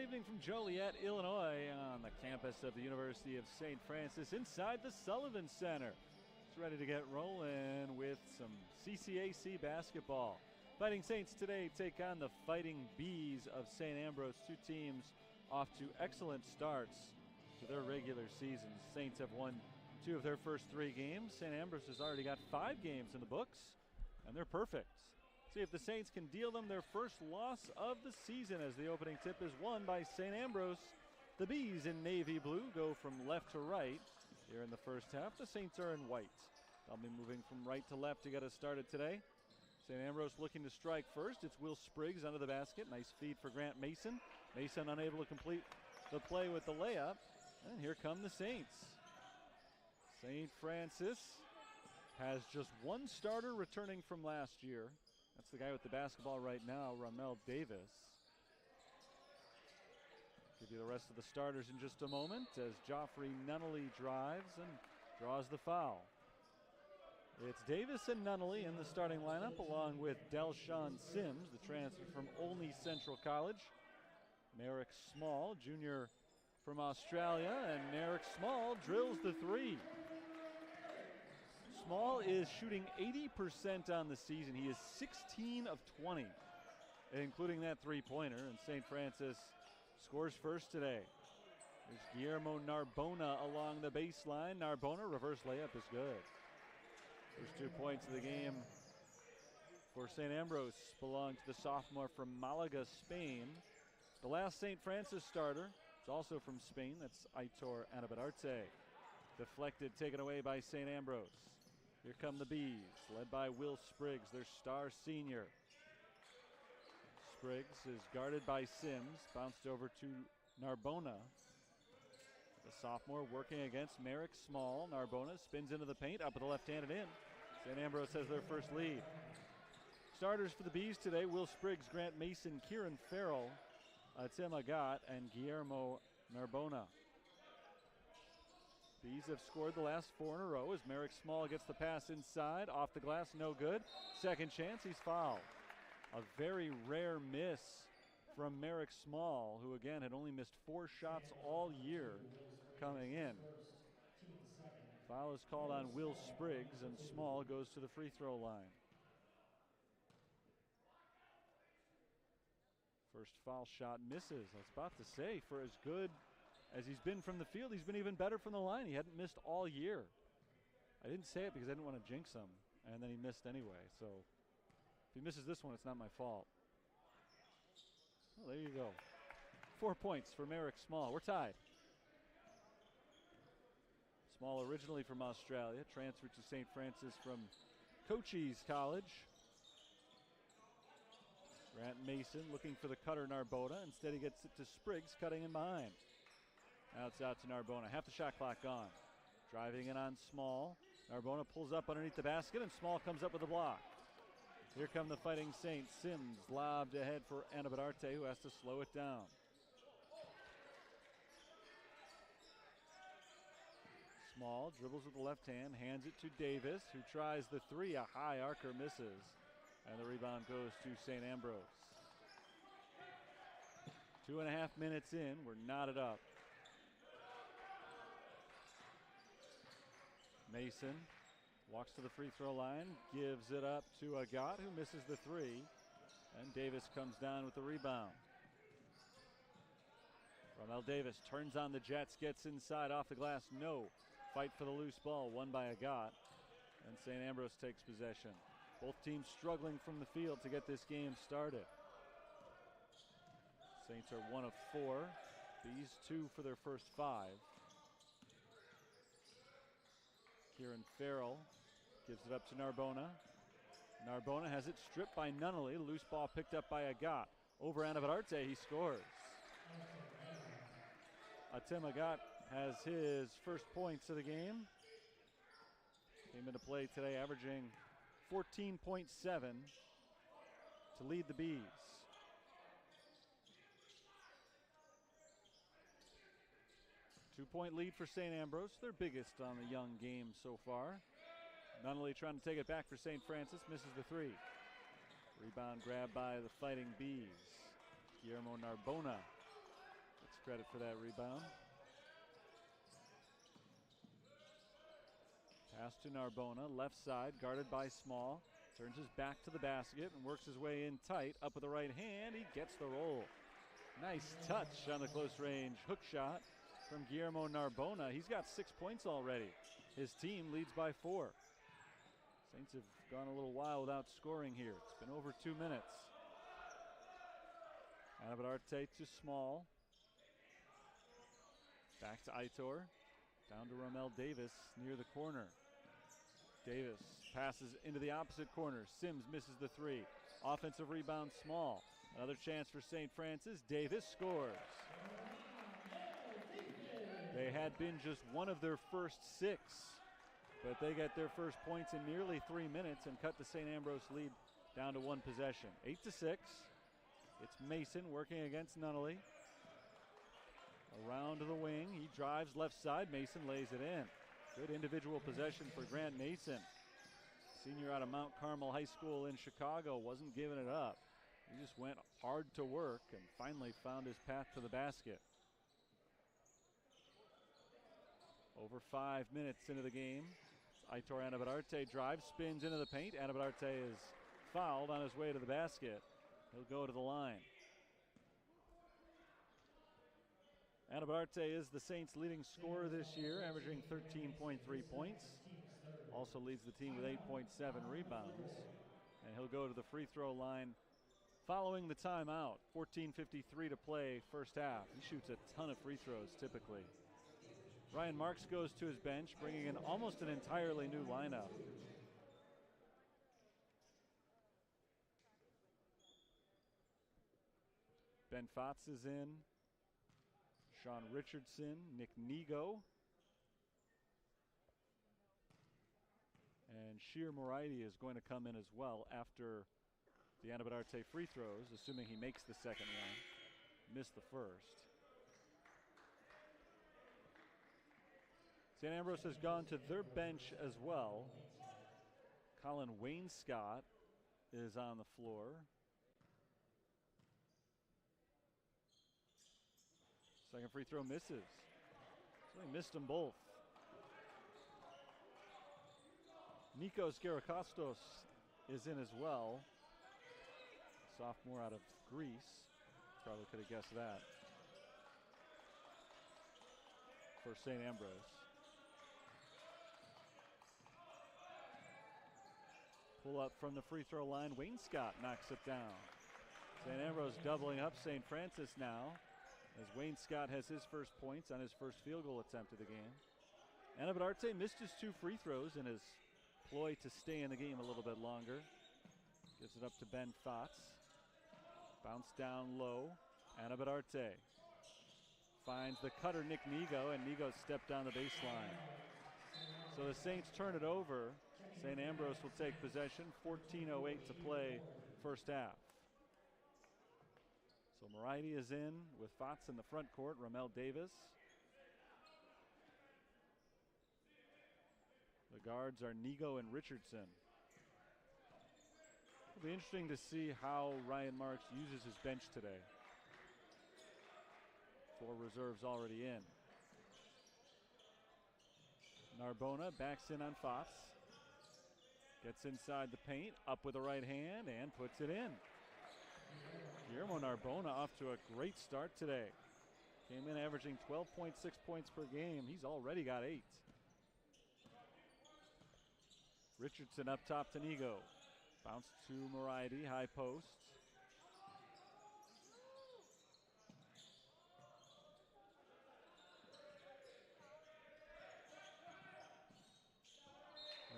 evening from Joliet, Illinois, on the campus of the University of St. Francis inside the Sullivan Center. It's ready to get rolling with some CCAC basketball. Fighting Saints today take on the Fighting Bees of St. Ambrose, two teams off to excellent starts to their regular seasons. Saints have won 2 of their first 3 games. St. Ambrose has already got 5 games in the books, and they're perfect. See if the Saints can deal them their first loss of the season, as the opening tip is won by St. Ambrose. The Bees in navy blue go from left to right here in the first half. The Saints are in white. They'll be moving from right to left to get us started today. St. Ambrose looking to strike first. It's Will Spriggs under the basket. Nice feed for Grant Mason. Mason unable to complete the play with the layup. And here come the Saints. St. Francis has just one starter returning from last year. That's the guy with the basketball right now, Ramel Davis. Give you the rest of the starters in just a moment as Joffrey Nunnally drives and draws the foul. It's Davis and Nunnally in the starting lineup, along with Delshawn Sims, the transfer from Olney Central College. Merrick Small, junior from Australia, and Merrick Small drills the 3. Small is shooting 80% on the season. He is 16 of 20, including that 3-pointer, and St. Francis scores first today. There's Guillermo Narbona along the baseline. Narbona, reverse layup is good. First 2 points of the game for St. Ambrose belong to the sophomore from Malaga, Spain. The last St. Francis starter is also from Spain. That's Aitor Anabararte. Deflected, taken away by St. Ambrose. Here come the Bees, led by Will Spriggs, their star senior. Spriggs is guarded by Sims, bounced over to Narbona. The sophomore working against Merrick Small. Narbona spins into the paint, up with the left hand and in. St. Ambrose has their first lead. Starters for the Bees today: Will Spriggs, Grant Mason, Kieran Farrell, Tim Agat, and Guillermo Narbona. Bees have scored the last 4 in a row as Merrick Small gets the pass inside, off the glass, no good. Second chance, he's fouled. A very rare miss from Merrick Small, who again had only missed 4 shots all year coming in. Foul is called on Will Spriggs, and Small goes to the free throw line. First foul shot misses. I was about to say, for as good as he's been from the field, he's been even better from the line. He hadn't missed all year. I didn't say it because I didn't want to jinx him, and then he missed anyway. So if he misses this one, it's not my fault. Well, there you go. 4 points for Merrick Small. We're tied. Small, originally from Australia, transferred to St. Francis from Cochise College. Grant Mason looking for the cutter, Narbona. Instead, he gets it to Spriggs, cutting in behind. Now it's out to Narbona. Half the shot clock gone. Driving in on Small. Narbona pulls up underneath the basket, and Small comes up with a block. Here come the Fighting Saints. Sims lobbed ahead for Anabararte, who has to slow it down. Small dribbles with the left hand, hands it to Davis, who tries the 3. A high arcer misses, and the rebound goes to St. Ambrose. 2.5 minutes in, we're knotted up. Mason walks to the free throw line, gives it up to Agat, who misses the 3, and Davis comes down with the rebound. Ramel Davis turns on the Jets, gets inside, off the glass, no. Fight for the loose ball, won by Agat, and St. Ambrose takes possession. Both teams struggling from the field to get this game started. Saints are 1 of 4, Bees 2 for their first 5. Kieran Farrell gives it up to Narbona. Narbona has it stripped by Nunnally. Loose ball picked up by Agat. Over Anabararte, he scores. Tim Agat has his first points of the game. Came into play today averaging 14.7 to lead the Bees. Two-point lead for St. Ambrose, their biggest on the young game so far. Nunnally trying to take it back for St. Francis, misses the 3. Rebound grabbed by the Fighting Bees. Guillermo Narbona credit for that rebound. Pass to Narbona, left side, guarded by Small. Turns his back to the basket and works his way in tight. Up with the right hand, he gets the roll. Nice touch on the close range hook shot from Guillermo Narbona. He's got 6 points already. His team leads by 4. Saints have gone a little while without scoring here. It's been over 2 minutes. Anabadarte to Small. Back to Aitor. Down to Romel Davis near the corner. Davis passes into the opposite corner. Sims misses the 3. Offensive rebound, Small. Another chance for St. Francis. Davis scores. They had been just one of their first 6, but they get their first points in nearly 3 minutes and cut the St. Ambrose lead down to 1 possession. 8-6. It's Mason working against Nunnally. Around to the wing. He drives left side. Mason lays it in. Good individual possession for Grant Mason. Senior out of Mount Carmel High School in Chicago, wasn't giving it up. He just went hard to work and finally found his path to the basket. Over 5 minutes into the game. Aitor Anabadarte drives, spins into the paint. Anabadarte is fouled on his way to the basket. He'll go to the line. Anabadarte is the Saints' leading scorer this year, averaging 13.3 points. Also leads the team with 8.7 rebounds. And he'll go to the free throw line following the timeout. 14:53 to play first half. He shoots a ton of free throws typically. Ryan Marks goes to his bench, bringing in almost an entirely new lineup. Ben Fotz is in. Sean Richardson, Nick Nigo. And Sheer Moriarty is going to come in as well after the Anabadarte free throws, assuming he makes the second one. Missed the first. St. Ambrose has gone to their bench as well. Colin Wainscott is on the floor. Second free throw misses. So he missed them both. Nikos Gerakostos is in as well. Sophomore out of Greece. Probably could have guessed that. For St. Ambrose. Pull up from the free throw line. Wainscott knocks it down. St. Ambrose doubling up St. Francis now, as Wainscott has his first points on his first field goal attempt of the game. Anabadarte missed his 2 free throws in his ploy to stay in the game a little bit longer. Gives it up to Ben Fotz. Bounce down low. Anabadarte finds the cutter Nick Nigo, and Nigo stepped down the baseline. So the Saints turn it over. St. Ambrose will take possession. 14:08 to play first half. So Moriarty is in with Fotz in the front court. Romel Davis. The guards are Nigo and Richardson. It'll be interesting to see how Ryan Marks uses his bench today. 4 reserves already in. Narbona backs in on Fotz. Gets inside the paint, up with the right hand, and puts it in. Guillermo Narbona off to a great start today. Came in averaging 12.6 points per game. He's already got 8. Richardson up top to Nigo. Bounce to Moriarty, high post.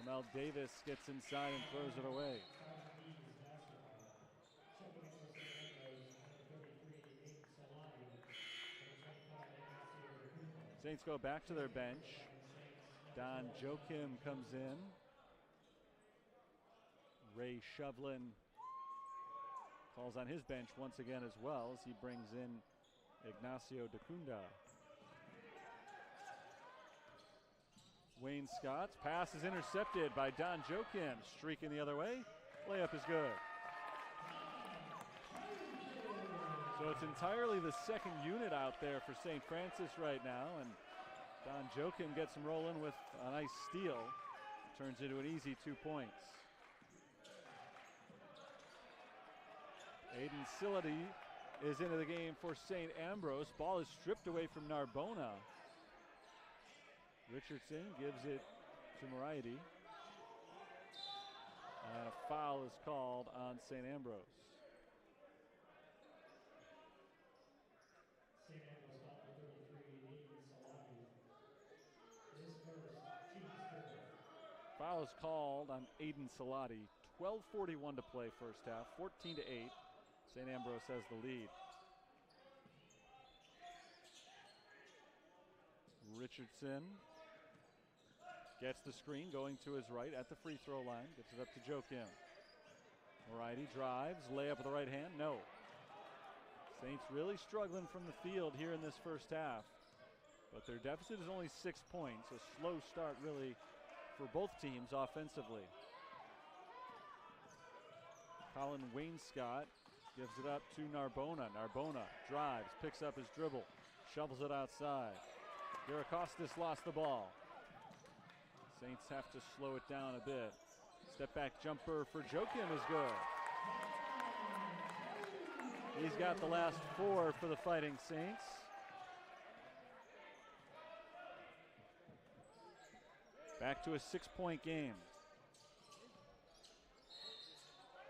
Romel Davis gets inside and throws it away. Saints go back to their bench. Don Joachim comes in. Ray Shovlin calls on his bench once again as well as he brings in Ignacio Dacunda. Wainscott's pass is intercepted by Don Joachim. Streaking the other way. Layup is good. So So it's entirely the second unit out there for St. Francis right now, and Don Joachim gets him rolling with a nice steal. Turns into an easy 2 points. Aiden Sility is into the game for St. Ambrose. Ball is stripped away from Narbona. Richardson gives it to Moriarty. And a foul is called on St. Ambrose. Foul is called on Aiden Salati. 12:41 to play first half, 14-8. St. Ambrose has the lead. Richardson gets the screen, going to his right at the free throw line. Gets it up to Joachim. Moriarty drives, layup with the right hand, no. Saints really struggling from the field here in this first half. But their deficit is only 6 points. A slow start really for both teams offensively. Colin Wainscott gives it up to Narbona. Narbona drives, picks up his dribble, shovels it outside. Garacostas lost the ball. Saints have to slow it down a bit. Step back jumper for Joachim is good. He's got the last 4 for the Fighting Saints. Back to a 6-point game.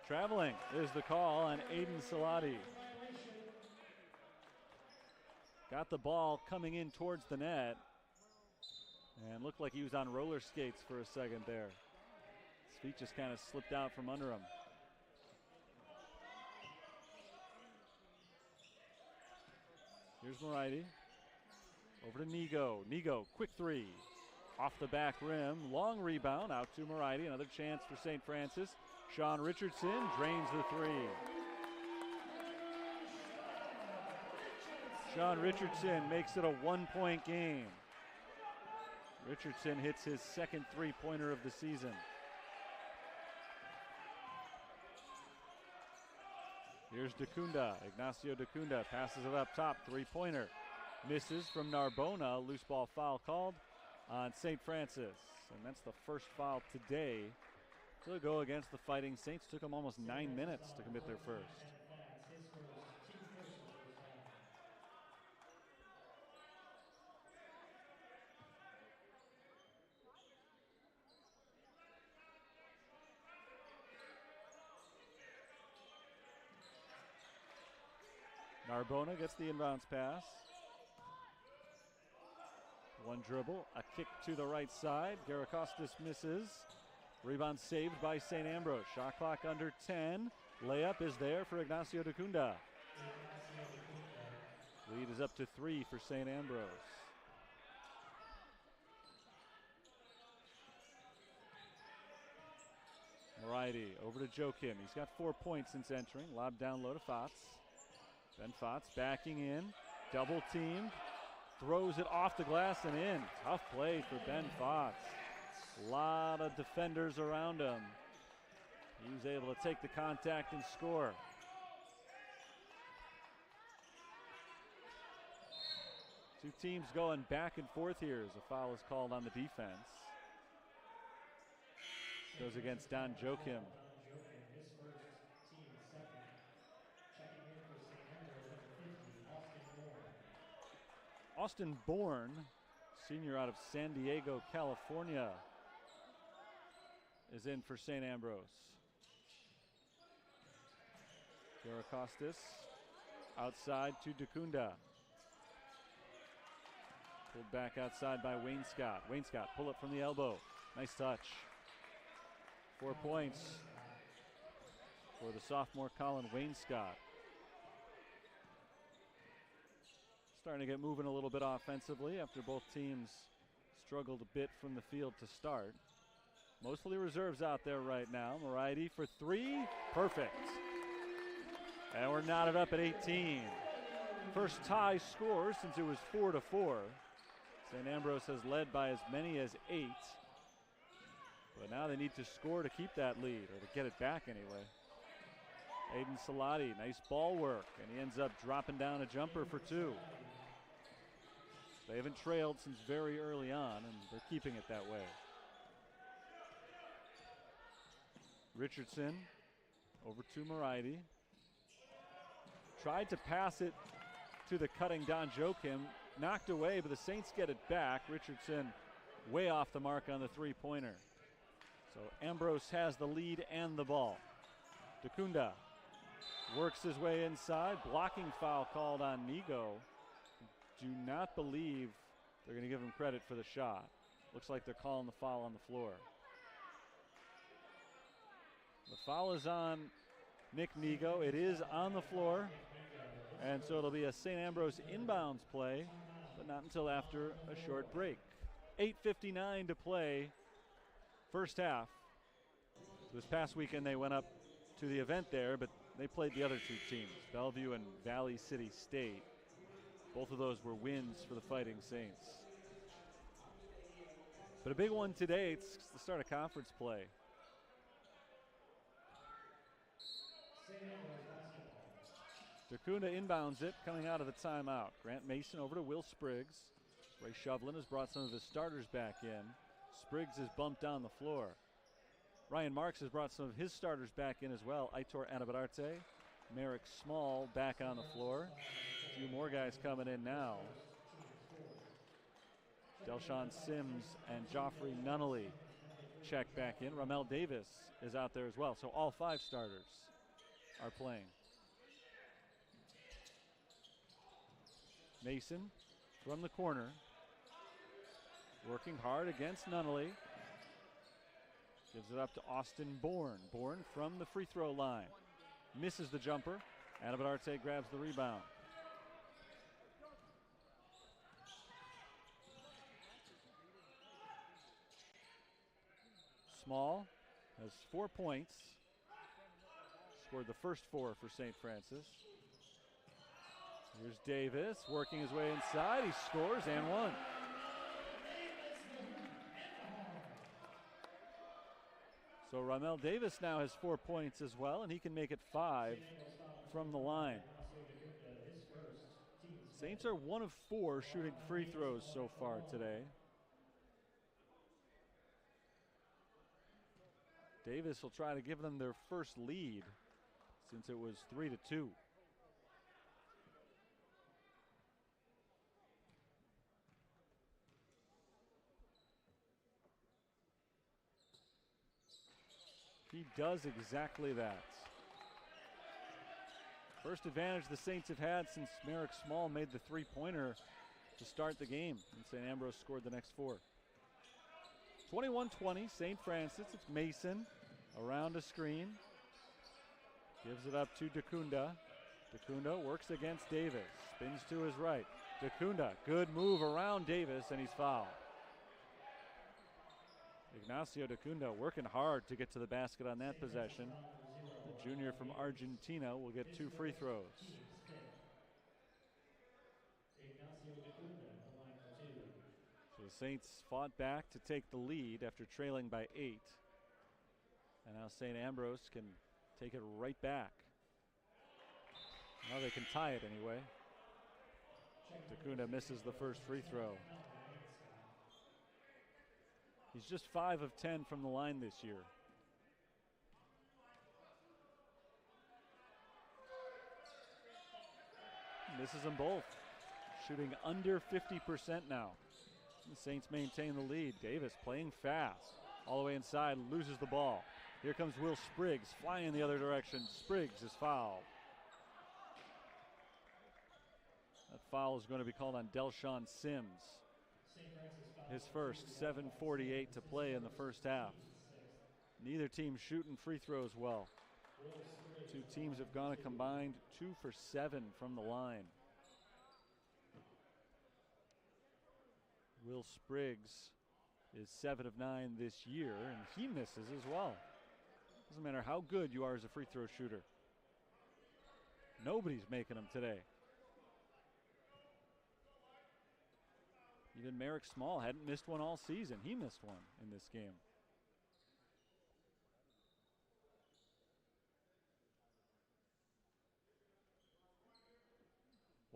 Traveling is the call on Aiden Salati. Got the ball coming in towards the net and looked like he was on roller skates for a second there. His feet just kind of slipped out from under him. Here's Moriarty. Over to Nigo. Nigo, quick three. Off the back rim. Long rebound out to Moriarty. Another chance for St. Francis. Sean Richardson drains the three. Sean Richardson makes it a 1-point game. Richardson hits his second three-pointer of the season. Here's Dacunda. Ignacio Dacunda passes it up top. Three-pointer. Misses from Narbona. Loose ball foul called on St. Francis. And that's the first foul today to go against the Fighting Saints. Took them almost 9 minutes to commit their first. Narbona gets the inbounds pass. One dribble, a kick to the right side. Garacostas misses. Rebound saved by St. Ambrose. Shot clock under 10. Layup is there for Ignacio Dacunda. Lead is up to 3 for St. Ambrose. Moriarty over to Joachim. He's got 4 points since entering. Lob down low to Fotz. Ben Fotz backing in. Double teamed. Throws it off the glass and in. Tough play for Ben Fotz. A lot of defenders around him. He was able to take the contact and score. Two teams going back and forth here as a foul is called on the defense. Goes against Don Joachim. Austin Bourne, senior out of San Diego, California, is in for St. Ambrose. Garacostas outside to Dacunda. Pulled back outside by Wainscott. Wainscott, pull up from the elbow. Nice touch. 4 points for the sophomore Colin Wainscott. Starting to get moving a little bit offensively after both teams struggled a bit from the field to start. Mostly reserves out there right now. Moriarty for 3, perfect. And we're knotted up at 18. First tie score since it was 4-4. St. Ambrose has led by as many as 8. But now they need to score to keep that lead, or to get it back anyway. Aiden Salati, nice ball work, and he ends up dropping down a jumper for two. They haven't trailed since very early on, and they're keeping it that way. Richardson over to Moriarty. Tried to pass it to the cutting Don Joachim. Knocked away, but the Saints get it back. Richardson way off the mark on the three-pointer. So Ambrose has the lead and the ball. Dacunda works his way inside. Blocking foul called on Nigo. Do not believe they're going to give him credit for the shot. Looks like they're calling the foul on the floor. The foul is on Nick Nigo. It is on the floor. And so it'll be a St. Ambrose inbounds play, but not until after a short break. 8:59 to play, first half. This past weekend they went up to the event there, but they played the other two teams, Bellevue and Valley City State. Both of those were wins for the Fighting Saints. But a big one today, it's the start of conference play. Dacunda inbounds it, coming out of the timeout. Grant Mason over to Will Spriggs. Ray Shovlin has brought some of his starters back in. Spriggs is bumped down the floor. Ryan Marks has brought some of his starters back in as well. Aitor Anabarate, Merrick Small back on the floor. A few more guys coming in now. Delshawn Sims and Joffrey Nunnally check back in. Ramel Davis is out there as well. So all five starters are playing. Mason from the corner, working hard against Nunnally. Gives it up to Austin Bourne. Bourne from the free throw line. Misses the jumper. Anabarate grabs the rebound. Small has 4 points. Scored the first four for St. Francis. Here's Davis working his way inside. He scores and one. So Ramel Davis now has 4 points as well, and he can make it 5 from the line. Saints are 1 of 4 shooting free throws so far today. Davis will try to give them their first lead since it was 3-2. He does exactly that. First advantage the Saints have had since Merrick Small made the three-pointer to start the game, and St. Ambrose scored the next 4. 21-20, St. Francis. It's Mason around a screen. Gives it up to Dacunda. Dacunda works against Davis. Spins to his right. Dacunda, good move around Davis, and he's fouled. Ignacio Dacunda working hard to get to the basket on that possession. The junior from Argentina will get 2 free throws. So the Saints fought back to take the lead after trailing by 8. And now St. Ambrose can take it right back. Now they can tie it anyway. Dacunda misses the first free throw. He's just 5 of 10 from the line this year. Misses them both. Shooting under 50% now. The Saints maintain the lead. Davis playing fast. All the way inside, loses the ball. Here comes Will Spriggs, flying the other direction. Spriggs is fouled. That foul is going to be called on Delshawn Sims. His first, 7:48 to play in the first half. Neither team shooting free throws well. Two teams have gone a combined 2 for 7 from the line. Will Spriggs is 7 of 9 this year, and he misses as well. Doesn't matter how good you are as a free throw shooter. Nobody's making them today. Even Merrick Small hadn't missed one all season. He missed one in this game.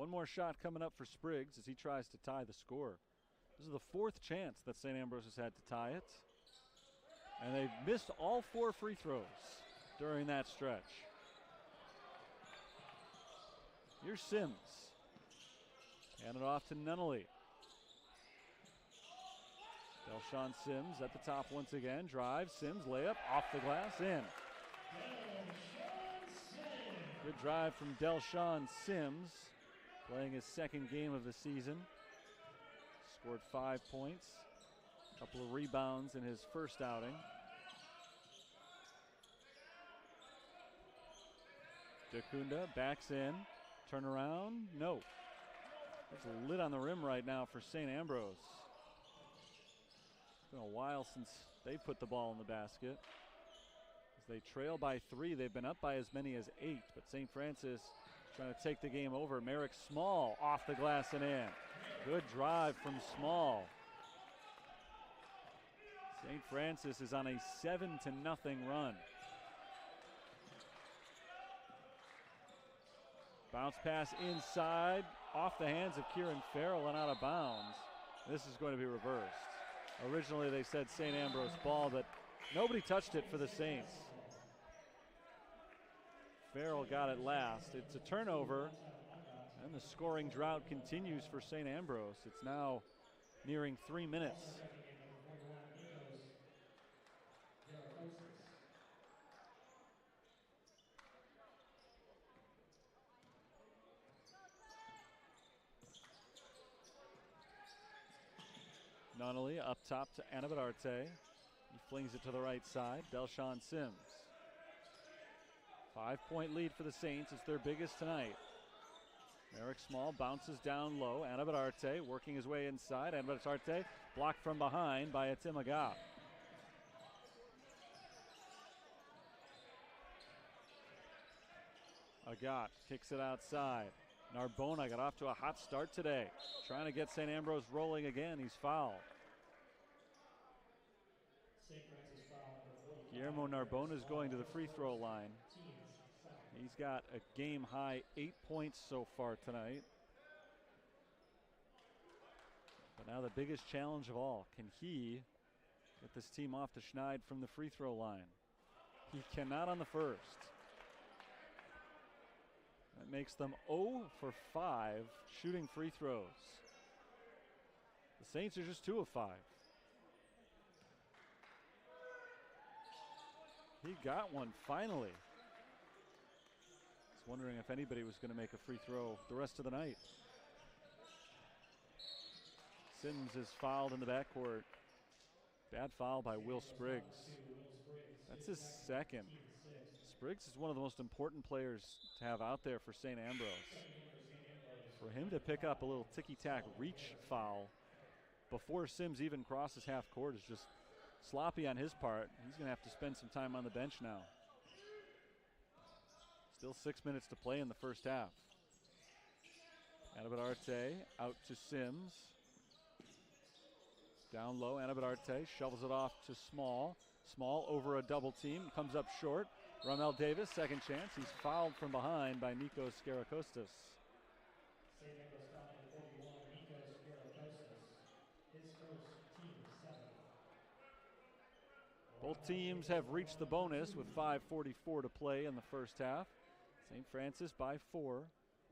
One more shot coming up for Spriggs as he tries to tie the score. This is the fourth chance that St. Ambrose has had to tie it. And they've missed all 4 free throws during that stretch. Here's Sims. Hand it off to Nunnally. Delshawn Sims at the top once again. Drive, Sims, layup, off the glass, in. Good drive from Delshawn Sims, playing his second game of the season. Scored 5 points, a couple of rebounds in his first outing. DeCunda backs in, turn around, no. There's a lid on the rim right now for St. Ambrose. It's been a while since they put the ball in the basket. As they trail by 3, they've been up by as many as 8, but St. Francis trying to take the game over. Merrick Small off the glass and in. Good drive from Small. St. Francis is on a 7-0 run. Bounce pass inside, off the hands of Kieran Farrell and out of bounds. This is going to be reversed. Originally they said St. Ambrose ball, but nobody touched it for the Saints. Farrell got it last. It's a turnover, and the scoring drought continues for St. Ambrose. It's now nearing 3 minutes. Nunnally up top to Anabadarte. He flings it to the right side. Delshawn Sims. 5-point lead for the Saints. It's their biggest tonight. Merrick Small bounces down low. Anabadarte working his way inside. Anabadarte blocked from behind by Atim Agah. Agat kicks it outside. Narbona got off to a hot start today. Trying to get St. Ambrose rolling again. He's fouled. Guillermo Narbona is going to the free throw line. He's got a game high 8 points so far tonight. But now the biggest challenge of all, can he get this team off the schneid from the free throw line? He cannot on the first. That makes them 0 for 5 shooting free throws. The Saints are just 2 of 5. He got one finally. I was wondering if anybody was going to make a free throw the rest of the night. Sims is fouled in the backcourt. Bad foul by Will Spriggs. That's his second. Spriggs is one of the most important players to have out there for St. Ambrose. For him to pick up a little ticky-tack reach foul before Sims even crosses half court is just sloppy on his part. He's going to have to spend some time on the bench now. Still 6 minutes to play in the first half. Anabadarte out to Sims. Down low, Anabadarte shovels it off to Small. Small over a double team, comes up short. Ramel Davis, second chance. He's fouled from behind by Nikos Skarakostas. Both teams have reached the bonus with 5:44 to play in the first half. St. Francis by 4.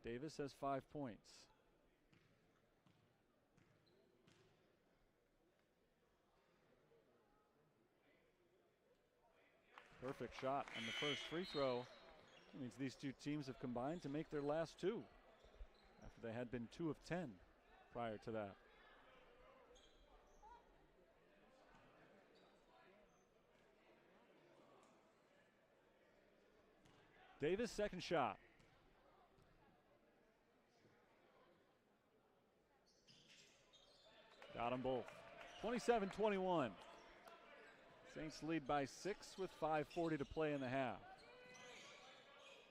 Davis has 5 points. Perfect shot on the first free throw. That means these two teams have combined to make their last 2 after they had been 2 of 10 prior to that. Davis, second shot. Got them both. 27-21. Saints lead by 6 with 5:40 to play in the half.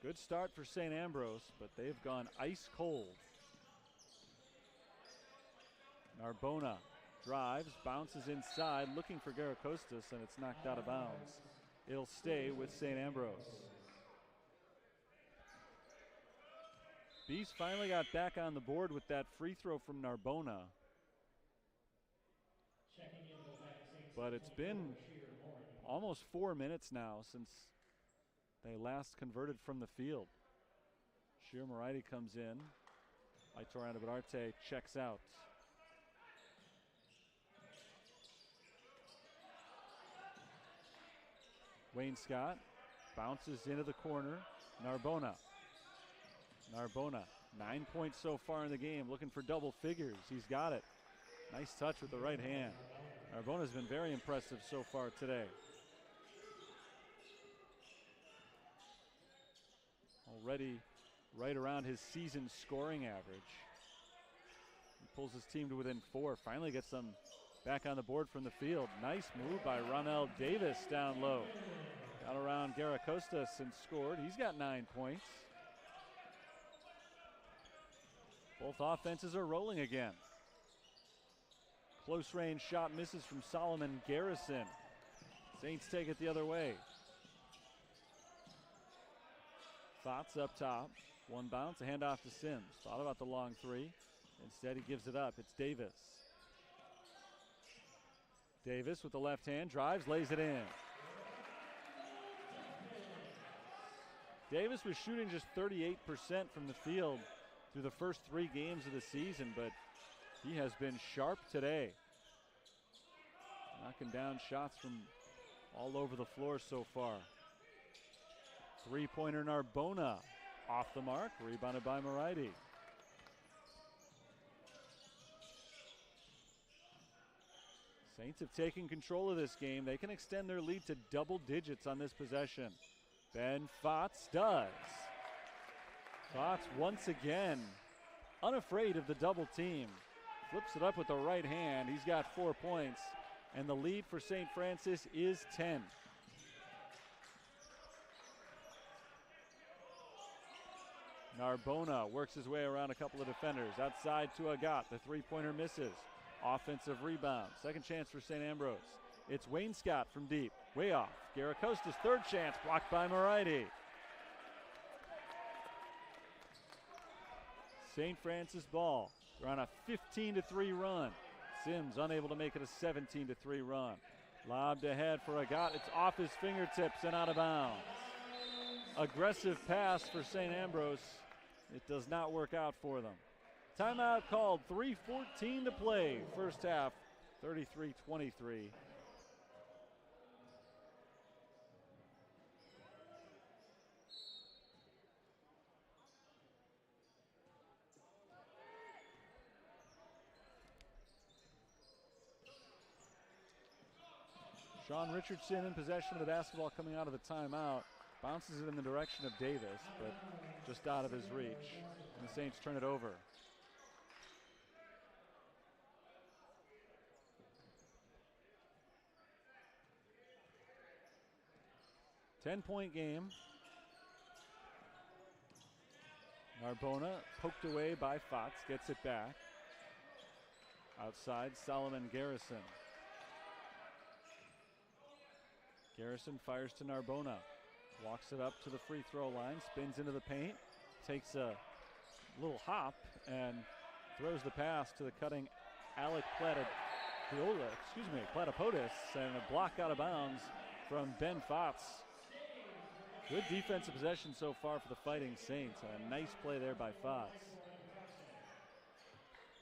Good start for St. Ambrose, but they've gone ice cold. Narbona drives, bounces inside, looking for Garakostas, and it's knocked out of bounds. It'll stay with St. Ambrose. Bees finally got back on the board with that free throw from Narbona. But it's been almost 4 minutes now since they last converted from the field. Shir Moriarty comes in. Aitor Anabadarte checks out. Wayne Scott bounces into the corner. Narbona, 9 points so far in the game, looking for double figures. He's got it. Nice touch with the right hand. Narbona's been very impressive so far today. Already right around his season scoring average. He pulls his team to within 4. Finally gets them back on the board from the field. Nice move by Ronell Davis down low. Got around Garacostas and scored. He's got 9 points. Both offenses are rolling again. Close range shot misses from Solomon Garrison. Saints take it the other way. Thoughts up top. One bounce, a handoff to Sims. Thought about the long three. Instead, he gives it up. It's Davis. Davis with the left hand, drives, lays it in. Davis was shooting just 38% from the field through the first 3 games of the season, but he has been sharp today. Knocking down shots from all over the floor so far. Three-pointer Narbona off the mark, rebounded by Moriarty. Saints have taken control of this game. They can extend their lead to double digits on this possession. Ben Fotz does. Fotz once again unafraid of the double team. Flips it up with the right hand. He's got 4 points, and the lead for St. Francis is 10. Narbona works his way around a couple of defenders. Outside to Agat. The three-pointer misses. Offensive rebound. Second chance for St. Ambrose. It's Wayne Scott from deep. Way off. Garacostas' third chance blocked by Moriarty. St. Francis ball. They're on a 15-3 run. Sims unable to make it a 17-3 run. Lobbed ahead for Agat. It's off his fingertips and out of bounds. Aggressive pass for St. Ambrose. It does not work out for them. Timeout called. 3:14 to play. First half, 33-23. Sean Richardson in possession of the basketball coming out of the timeout. Bounces it in the direction of Davis, but just out of his reach. And the Saints turn it over. Ten-point game. Narbona poked away by Fotz, gets it back. Outside, Solomon Garrison. Garrison fires to Narbona. Walks it up to the free throw line, spins into the paint, takes a little hop, and throws the pass to the cutting Alec Platapodis, and a block out of bounds from Ben Fotz. Good defensive possession so far for the Fighting Saints, and a nice play there by Fotz.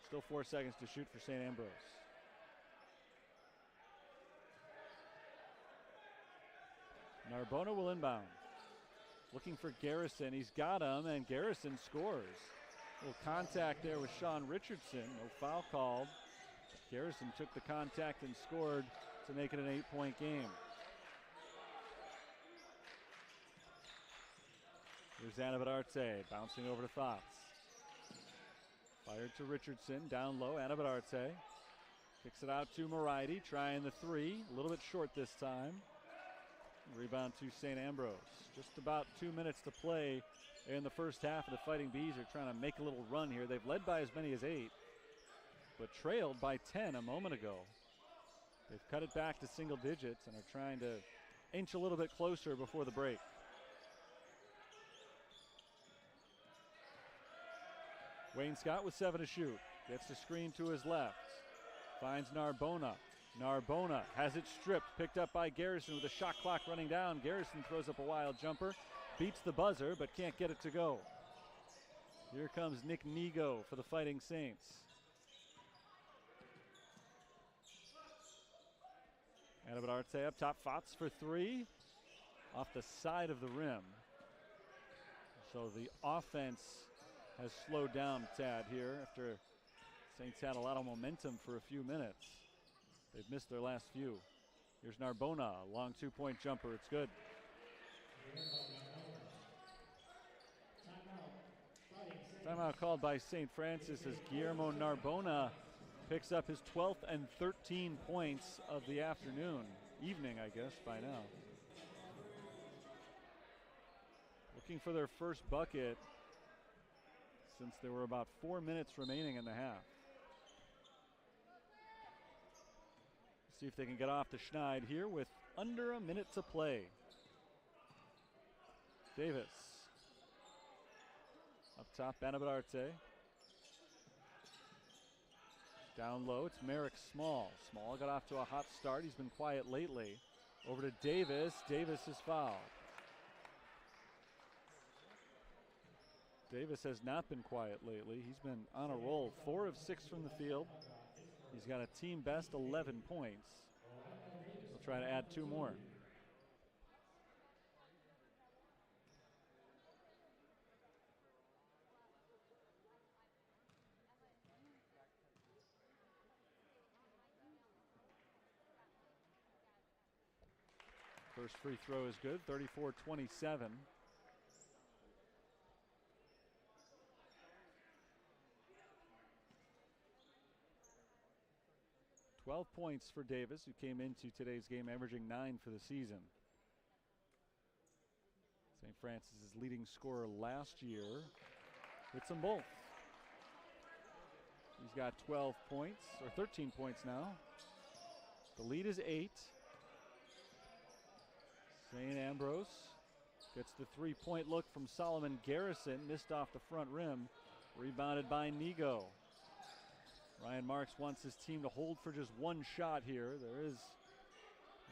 Still 4 seconds to shoot for St. Ambrose. Narbona will inbound. Looking for Garrison. He's got him, and Garrison scores. A little contact there with Sean Richardson. No foul called. Garrison took the contact and scored to make it an 8-point game. Here's Anabadarte bouncing over to Fotz. Fired to Richardson, down low, Anabadarte. Kicks it out to Moriarty, trying the three. A little bit short this time. Rebound to St. Ambrose. Just about 2 minutes to play in the first half, of the Fighting Bees are trying to make a little run here. They've led by as many as 8, but trailed by 10 a moment ago. They've cut it back to single digits and are trying to inch a little bit closer before the break. Wayne Scott with 7 to shoot. Gets the screen to his left. Finds Narbona. Narbona has it stripped. Picked up by Garrison with the shot clock running down. Garrison throws up a wild jumper. Beats the buzzer, but can't get it to go. Here comes Nick Nigo for the Fighting Saints. Annabelle Arte up top. Fox for 3. Off the side of the rim. So the offense has slowed down a tad here after Saints had a lot of momentum for a few minutes. They've missed their last few. Here's Narbona, long 2-point jumper. It's good. Timeout called by St. Francis as Guillermo Narbona picks up his 12th and 13 points of the evening, I guess, by now. Looking for their first bucket since there were about 4 minutes remaining in the half. See if they can get off the schneid here with under a minute to play. Davis. Up top, Banabadarte. Down low, it's Merrick Small. Small got off to a hot start. He's been quiet lately. Over to Davis. Davis is fouled. Davis has not been quiet lately. He's been on a roll. 4 of 6 from the field. He's got a team best 11 points. He'll try to add 2 more. First free throw is good, 34-27. 12 points for Davis, who came into today's game averaging 9 for the season. St. Francis' leading scorer last year hits them both. He's got 12 points, or 13 points now. The lead is 8. St. Ambrose gets the 3-point look from Solomon Garrison, missed off the front rim, rebounded by Nigo. Ryan Marks wants his team to hold for just 1 shot here. There is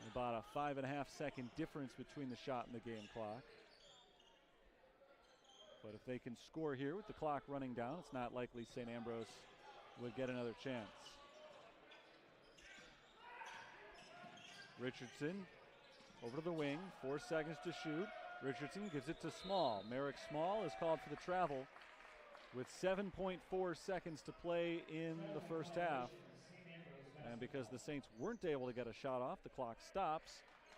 about a 5.5-second difference between the shot and the game clock. But if they can score here with the clock running down, it's not likely St. Ambrose would get another chance. Richardson over to the wing, 4 seconds to shoot. Richardson gives it to Small. Merrick Small is called for the travel with 7.4 seconds to play in the first half. And because the Saints weren't able to get a shot off, the clock stops,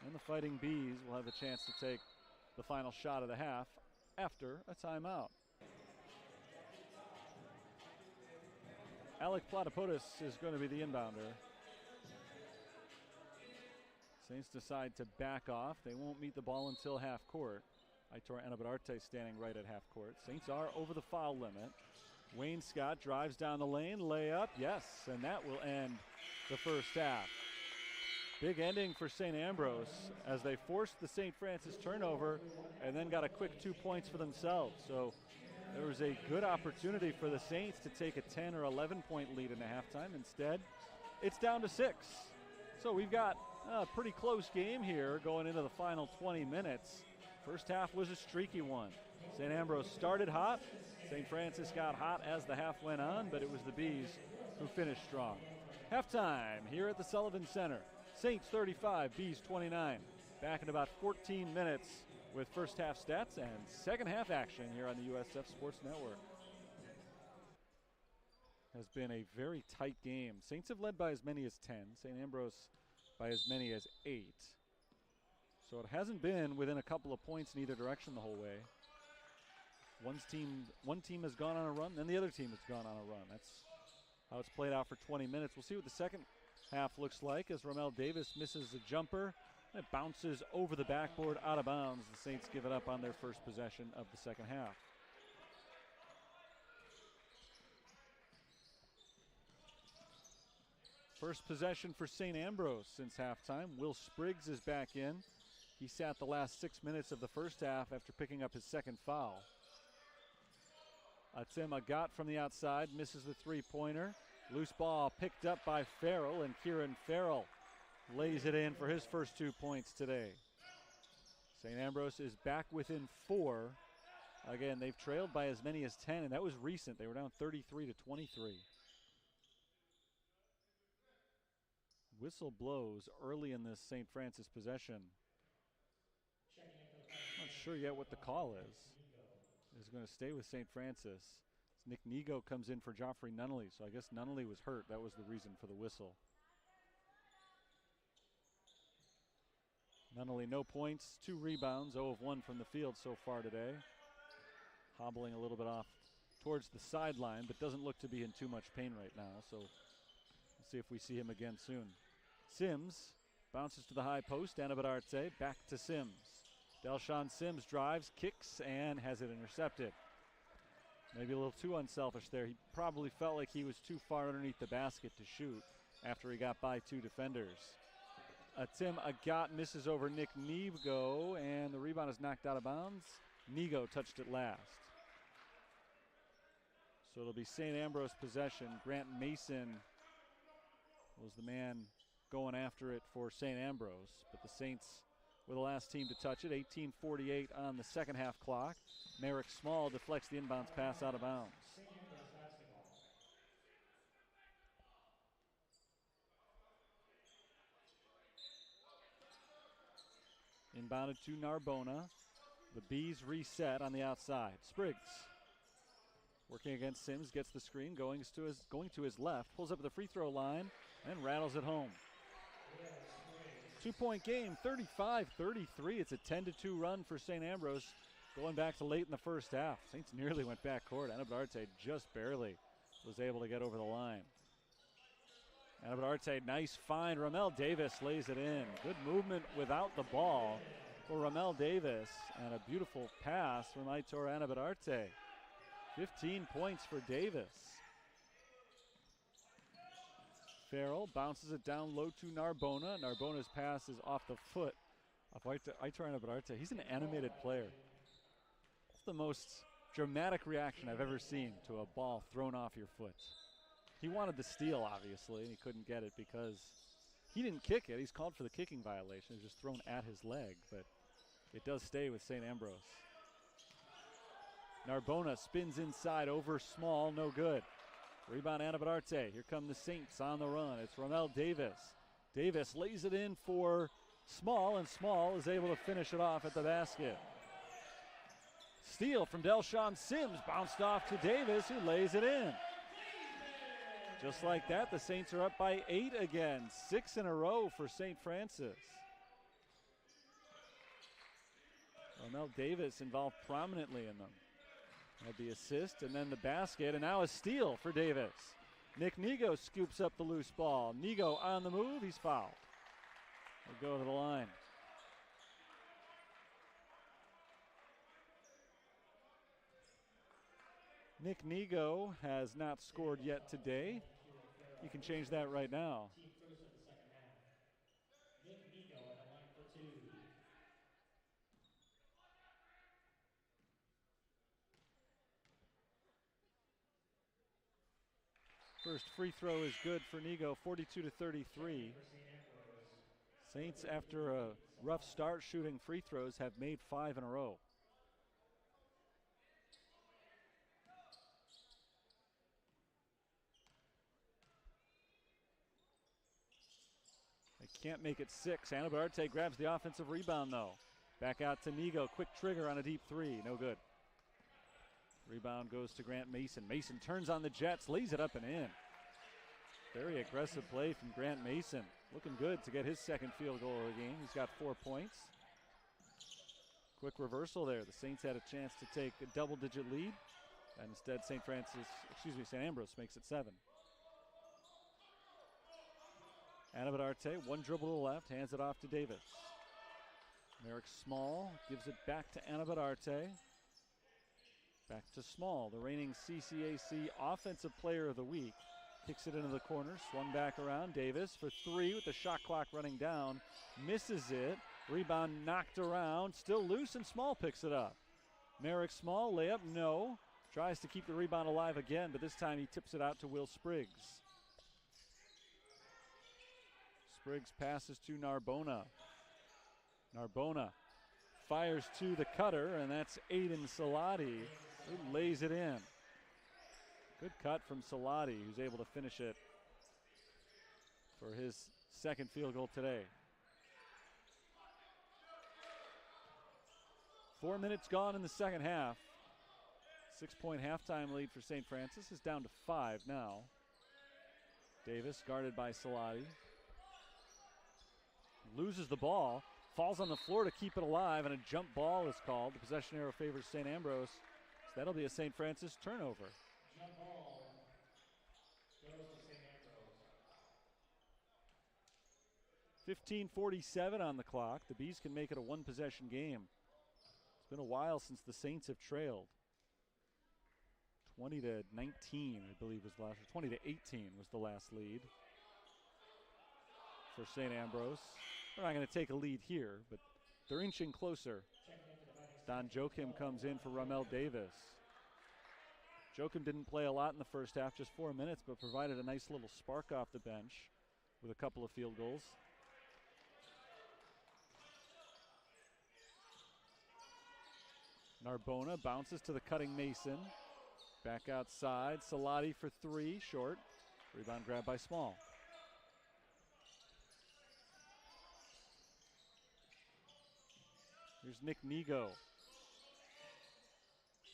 and the Fighting Bees will have a chance to take the final shot of the half after a timeout. Alec Platipodis is going to be the inbounder. Saints decide to back off. They won't meet the ball until half court. Aitor Anabadarte standing right at half court. Saints are over the foul limit. Wayne Scott drives down the lane, layup, yes, and that will end the first half. Big ending for St. Ambrose as they forced the St. Francis turnover and then got a quick 2 points for themselves. So there was a good opportunity for the Saints to take a 10 or 11-point lead in the halftime. Instead, it's down to 6. So we've got a pretty close game here going into the final 20 minutes. First half was a streaky one. St. Ambrose started hot. St. Francis got hot as the half went on, but it was the Bees who finished strong. Halftime here at the Sullivan Center. Saints 35, Bees 29. Back in about 14 minutes with first half stats and second half action here on the USF Sports Network. Has been a very tight game. Saints have led by as many as 10. St. Ambrose by as many as 8. So it hasn't been within a couple of points in either direction the whole way. One team has gone on a run, then the other team has gone on a run. That's how it's played out for 20 minutes. We'll see what the second half looks like as Romel Davis misses a jumper. It bounces over the backboard out of bounds. The Saints give it up on their first possession of the second half. First possession for St. Ambrose since halftime. Will Spriggs is back in. He sat the last 6 minutes of the first half after picking up his second foul. Atim Agat from the outside, misses the three-pointer. Loose ball picked up by Farrell, and Kieran Farrell lays it in for his first 2 points today. St. Ambrose is back within 4. Again, they've trailed by as many as 10, and that was recent. They were down 33-23. Whistle blows early in this St. Francis possession. Not sure yet what the call is. Is going to stay with St. Francis. Nick Nego comes in for Joffrey Nunnally, so I guess Nunnally was hurt. That was the reason for the whistle. Nunnally, no points, 2 rebounds, 0 of 1 from the field so far today. Hobbling a little bit off towards the sideline, but doesn't look to be in too much pain right now, so we'll see if we see him again soon. Sims bounces to the high post, Anabadarte, back to Sims. Delshawn Sims drives, kicks, and has it intercepted. Maybe a little too unselfish there. He probably felt like he was too far underneath the basket to shoot after he got by 2 defenders. Atim Agat misses over Nick Nego, and the rebound is knocked out of bounds. Nego touched it last. So it'll be St. Ambrose possession. Grant Mason was the man going after it for St. Ambrose, but the Saints were the last team to touch it. 18:48 on the second half clock. Merrick Small deflects the inbounds pass out of bounds. Inbounded to Narbona. The Bees reset on the outside. Spriggs working against Sims, gets the screen, going to his left, pulls up at the free throw line, and rattles it home. 2-point game, 35-33. It's a 10-2 run for St. Ambrose, going back to late in the first half. Saints nearly went backcourt. Anabadarte just barely was able to get over the line. Anabadarte, nice find. Ramel Davis lays it in. Good movement without the ball for Ramel Davis, and a beautiful pass from Aitor Anabadarte. 15 points for Davis. Farrell bounces it down low to Narbona. Narbona's pass is off the foot of Aitor Anabadarte. He's an animated player. It's the most dramatic reaction I've ever seen to a ball thrown off your foot. He wanted the steal, obviously, and he couldn't get it because he didn't kick it. He's called for the kicking violation. It was just thrown at his leg, but it does stay with St. Ambrose. Narbona spins inside over Small, no good. Rebound Anabadarte. Here come the Saints on the run. It's Ramel Davis. Davis lays it in for Small, and Small is able to finish it off at the basket. Steal from Delshawn Sims, bounced off to Davis, who lays it in. Just like that, the Saints are up by 8 again. 6 in a row for St. Francis. Ramel Davis involved prominently in them. Had the assist and then the basket, and now a steal for Davis. Nick Nego scoops up the loose ball. Nego on the move, he's fouled. We'll go to the line. Nick Nego has not scored yet today. You can change that right now. First free throw is good for Nego, 42-33. Saints, after a rough start shooting free throws, have made 5 in a row. They can't make it 6. Anabadarte grabs the offensive rebound, though. Back out to Nego, quick trigger on a deep 3, no good. Rebound goes to Grant Mason. Mason turns on the Jets, lays it up and in. Very aggressive play from Grant Mason. Looking good to get his second field goal of the game. He's got 4 points. Quick reversal there. The Saints had a chance to take a double-digit lead, and instead St. Ambrose makes it 7. Anabadarte, one dribble to the left, hands it off to Davis. Merrick Small gives it back to Anabadarte. Back to Small, the reigning CCAC Offensive Player of the Week. Kicks it into the corner, swung back around. Davis for 3 with the shot clock running down. Misses it. Rebound knocked around. Still loose, and Small picks it up. Merrick Small, layup, no. Tries to keep the rebound alive again, but this time he tips it out to Will Spriggs. Spriggs passes to Narbona. Narbona fires to the cutter, and that's Aiden Salati, who lays it in. Good cut from Salati, who's able to finish it for his second field goal today. 4 minutes gone in the second half. 6-point halftime lead for St. Francis is down to 5 now. Davis guarded by Salati. Loses the ball, falls on the floor to keep it alive, and a jump ball is called. The possession arrow favors St. Ambrose, so that'll be a St. Francis turnover. Jump ball goes to St. Ambrose. 15:47 on the clock. The Bees can make it a one-possession game. It's been a while since the Saints have trailed. 20-19, I believe was the last, or 20-18 was the last lead for St. Ambrose. They're not going to take a lead here, but they're inching closer. Don Joachim comes in for Ramel Davis. Joachim didn't play a lot in the first half, just 4 minutes, but provided a nice little spark off the bench with a couple of field goals. Narbona bounces to the cutting Mason. Back outside, Salati for three, short. Rebound grab by Small. Here's Nick Nigo.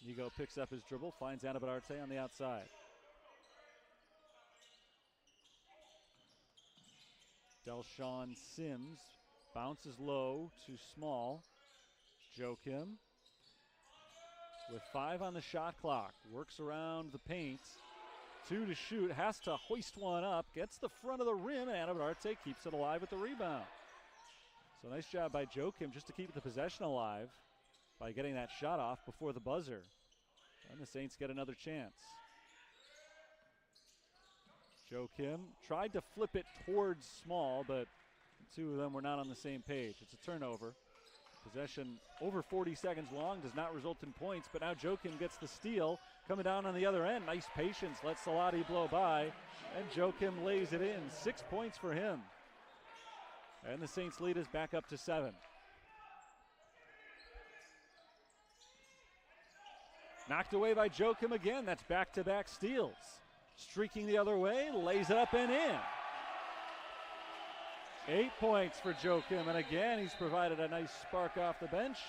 Nigo picks up his dribble, finds Anabadarte on the outside. Delshawn Sims bounces low to Small. Joachim with 5 on the shot clock. Works around the paint. 2 to shoot, has to hoist one up. Gets the front of the rim, and Anabadarte keeps it alive with the rebound. So nice job by Joachim just to keep the possession alive by getting that shot off before the buzzer. And the Saints get another chance. Joachim tried to flip it towards Small, but the two of them were not on the same page. It's a turnover. Possession over 40 seconds long, does not result in points, but now Joachim gets the steal. Coming down on the other end, nice patience, lets Salati blow by, and Joachim lays it in. 6 points for him. And the Saints lead is back up to 7. Knocked away by Joachim again. That's back-to-back steals. Streaking the other way, lays it up and in. 8 points for Joachim, and again he's provided a nice spark off the bench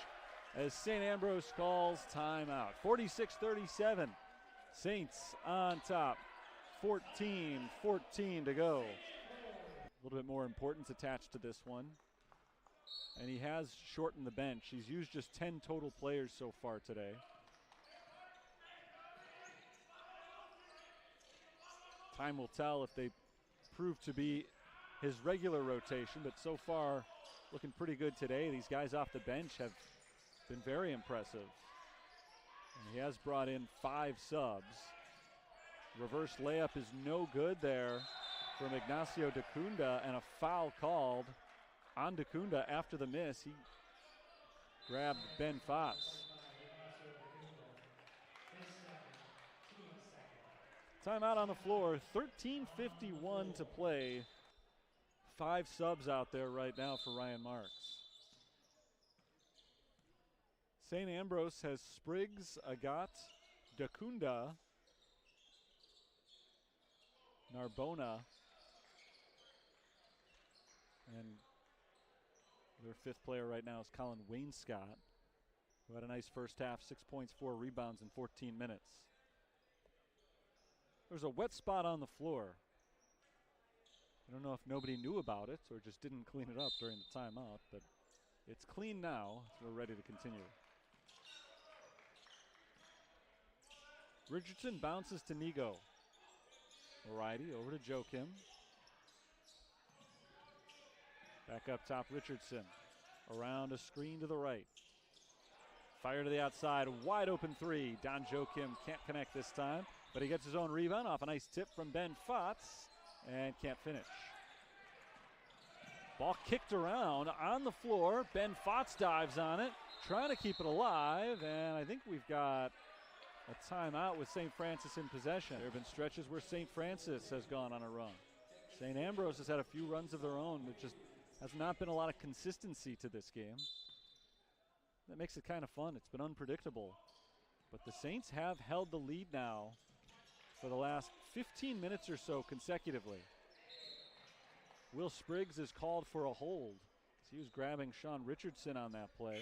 as St. Ambrose calls timeout. 46-37, Saints on top. 14-14 to go. A little bit more importance attached to this one. And he has shortened the bench. He's used just 10 total players so far today. Time will tell if they prove to be his regular rotation, but so far looking pretty good today. These guys off the bench have been very impressive. And he has brought in 5 subs. Reverse layup is no good there from Ignacio Dacunda, and a foul called on Dacunda after the miss. He grabbed Ben Fotz. Timeout on the floor, 13:51 to play. 5 subs out there right now for Ryan Marks. St. Ambrose has Spriggs, Agat, Dacunda, Narbona, and their 5th player right now is Colin Wainscott, who had a nice first half, 6 points, 4 rebounds in 14 minutes. There's a wet spot on the floor. I don't know if nobody knew about it or just didn't clean it up during the timeout, but it's clean now, so we're ready to continue. Richardson bounces to Nigo. Alrighty, over to Joachim. Back up top, Richardson. Around a screen to the right. Fire to the outside, wide open 3. Don Joachim can't connect this time, but he gets his own rebound off a nice tip from Ben Fotz and can't finish. Ball kicked around on the floor. Ben Fotz dives on it, trying to keep it alive, and I think we've got a timeout with St. Francis in possession. There have been stretches where St. Francis has gone on a run. St. Ambrose has had a few runs of their own. There just has not been a lot of consistency to this game. That makes it kind of fun. It's been unpredictable. But the Saints have held the lead now for the last 15 minutes or so consecutively. Will Spriggs is called for a hold. He was grabbing Sean Richardson on that play.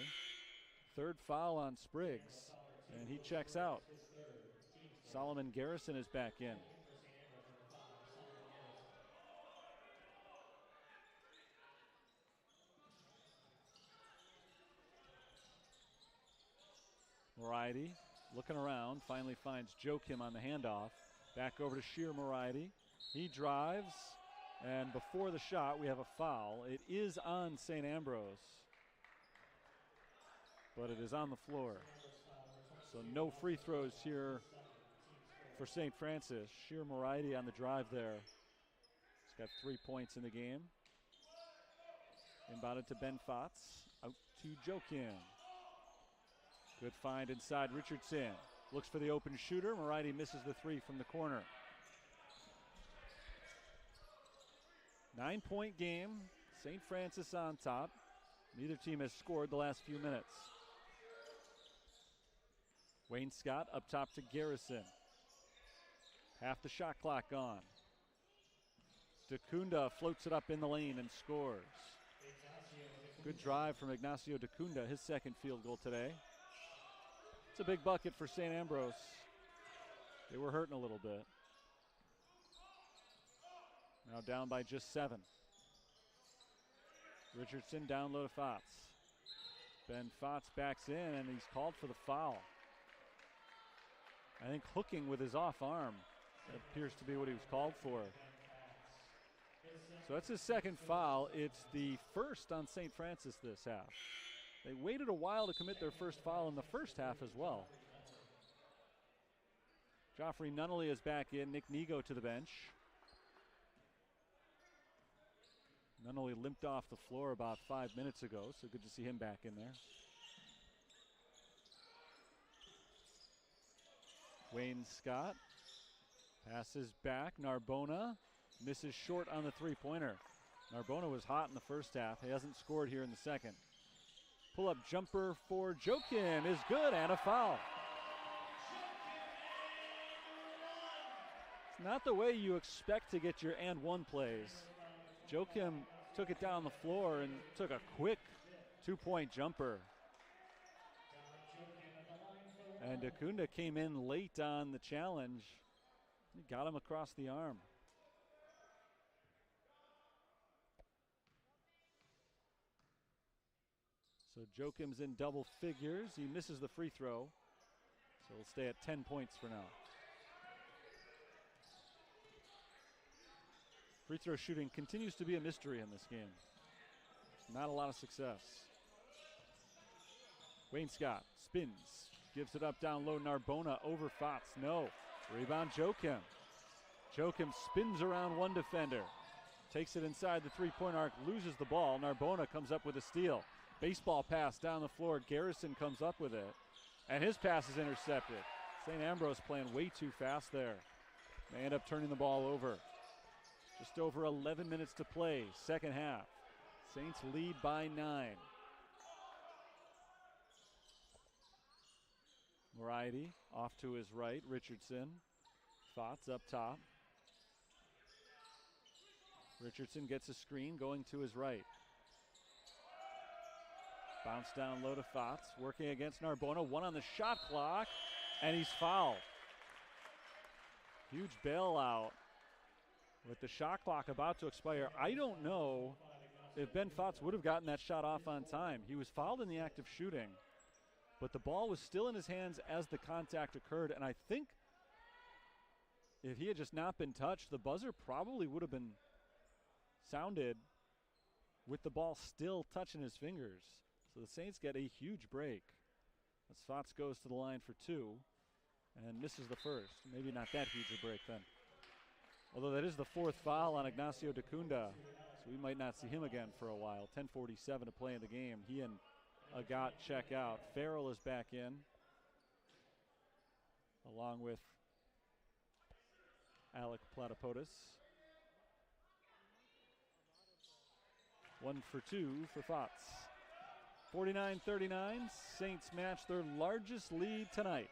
Third foul on Spriggs, and he checks out. Solomon Garrison is back in. Moriarty looking around, finally finds Joachim on the handoff. Back over to Sheer Moriarty. He drives, and before the shot, we have a foul. It is on St. Ambrose, but it is on the floor. So no free throws here for St. Francis. Sheer Moriarty on the drive there. He's got 3 points in the game. Inbounded to Ben Fotz. Out to Joachim. Good find inside Richardson. Looks for the open shooter. Moriarty misses the three from the corner. 9-point game. St. Francis on top. Neither team has scored the last few minutes. Wayne Scott up top to Garrison. Half the shot clock gone. Dacunda floats it up in the lane and scores. Good drive from Ignacio Dacunda, his second field goal today. It's a big bucket for St. Ambrose. They were hurting a little bit. Now down by just 7. Richardson down low to Fotz. Ben Fotz backs in, and he's called for the foul. I think hooking with his off arm. That appears to be what he was called for. So that's his second foul. It's the first on St. Francis this half. They waited a while to commit their first foul in the first half as well. Joffrey Nunnally is back in. Nick Nego to the bench. Nunnally limped off the floor about 5 minutes ago, so good to see him back in there. Wayne Scott passes back. Narbona misses short on the three-pointer. Narbona was hot in the first half. He hasn't scored here in the second. Pull-up jumper for Joachim is good, and a foul. It's not the way you expect to get your and one plays. Joachim took it down the floor and took a quick two-point jumper. And Dacunda came in late on the challenge. He got him across the arm. So Joachim's in double figures. He misses the free throw. So we'll stay at 10 points for now. Free throw shooting continues to be a mystery in this game. Not a lot of success. Wayne Scott spins. Gives it up down low. Narbona over Fotz. No. Rebound Joachim. Joachim spins around one defender. Takes it inside the three-point arc. Loses the ball. Narbona comes up with a steal. Baseball pass down the floor. Garrison comes up with it. And his pass is intercepted. St. Ambrose playing way too fast there. They end up turning the ball over. Just over 11 minutes to play. Second half. Saints lead by 9. Moriarty off to his right. Richardson. Fotz up top. Richardson gets a screen going to his right. Bounce down low to Fotz. Working against Narbona. One on the shot clock. And he's fouled. Huge bailout. With the shot clock about to expire, I don't know if Ben Fotz would have gotten that shot off on time. He was fouled in the act of shooting, but the ball was still in his hands as the contact occurred, and I think if he had just not been touched, the buzzer probably would have been sounded with the ball still touching his fingers. So the Saints get a huge break as Fotz goes to the line for 2 and misses the first. Maybe not that huge a break then. Although that is the 4th foul on Ignacio Dacunda, so we might not see him again for a while. 10:47 to play in the game. He and Agat check out. Farrell is back in, along with Alec Platypodis. 1 for 2 for Fox. 49-39, Saints match their largest lead tonight.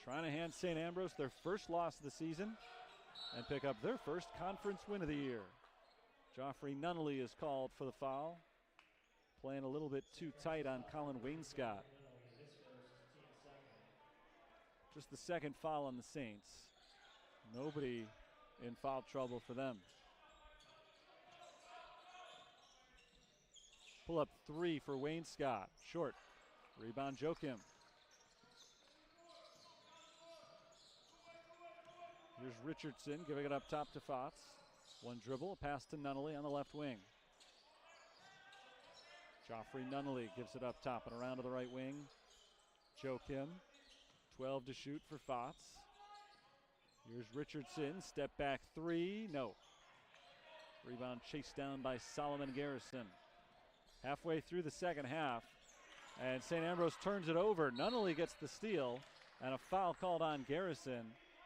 Trying to hand St Ambrose their first loss of the season and pick up their first conference win of the year. Joffrey Nunnally is called for the foul. Playing a little bit too tight on Colin Wainscott. Just the second foul on the Saints. Nobody in foul trouble for them. Pull up 3 for Wainscott. Short. Rebound Joachim. Here's Richardson giving it up top to Fox. One dribble, a pass to Nunnally on the left wing. Joffrey Nunnally gives it up top and around to the right wing. Joachim, 12 to shoot for Fox. Here's Richardson, step back 3, no. Rebound chased down by Solomon Garrison. Halfway through the second half, and St Ambrose turns it over. Nunnally gets the steal, and a foul called on Garrison.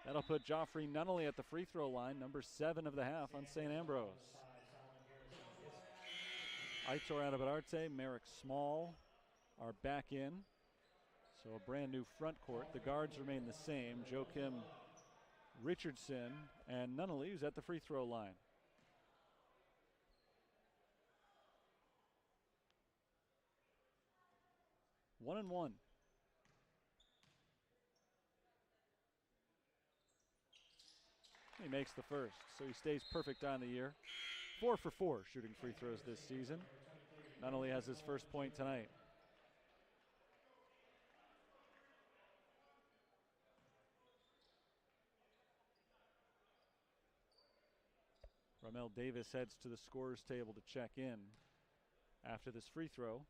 That'll put Joffrey Nunnally at the free throw line, number 7 of the half on St Ambrose. Aitor Anabadarte, Merrick Small are back in. So a brand new front court. The guards remain the same. Joachim, Richardson, and Nunnally, who's at the free throw line. One and one. He makes the first, so he stays perfect on the year. 4 for 4 shooting free throws this season. Nunnally has his first point tonight. Ramel Davis heads to the scorer's table to check in after this free throw.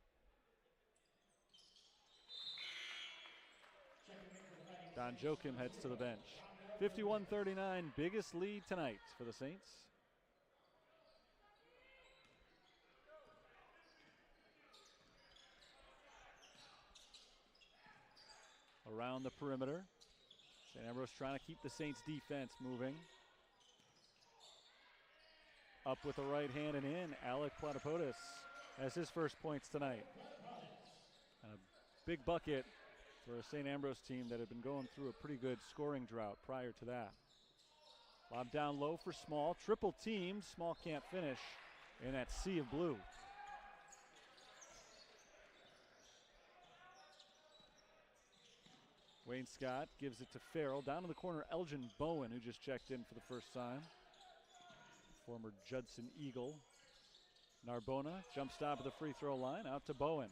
Don Joachim heads to the bench. 51-39, biggest lead tonight for the Saints. Around the perimeter. St Ambrose trying to keep the Saints defense moving. Up with the right hand and in. Alec Platypodis has his first points tonight. And a big bucket for a St Ambrose team that had been going through a pretty good scoring drought prior to that. Lob down low for Small. Triple team. Small can't finish in that sea of blue. Wainscott gives it to Farrell. Down in the corner, Elgin Bowen, who just checked in for the first time. Former Judson Eagle. Narbona, jump stop at the free throw line, out to Bowen.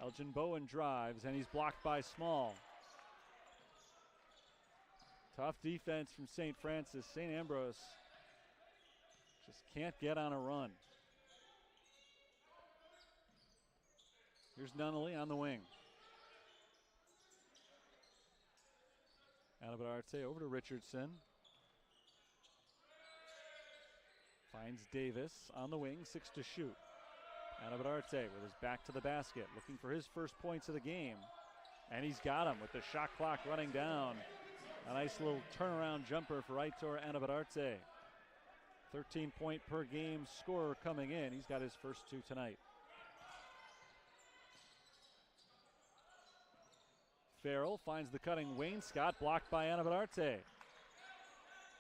Elgin Bowen drives, and he's blocked by Small. Tough defense from St. Francis. St. Ambrose just can't get on a run. Here's Nunnally on the wing. Anabadarte over to Richardson. Finds Davis on the wing, 6 to shoot. Anabadarte with his back to the basket, looking for his first points of the game. And he's got him with the shot clock running down. A nice little turnaround jumper for Aitor Anabadarte. 13-point per game scorer coming in. He's got his first 2 tonight. Farrell finds the cutting Wainscott, blocked by Anabadarte.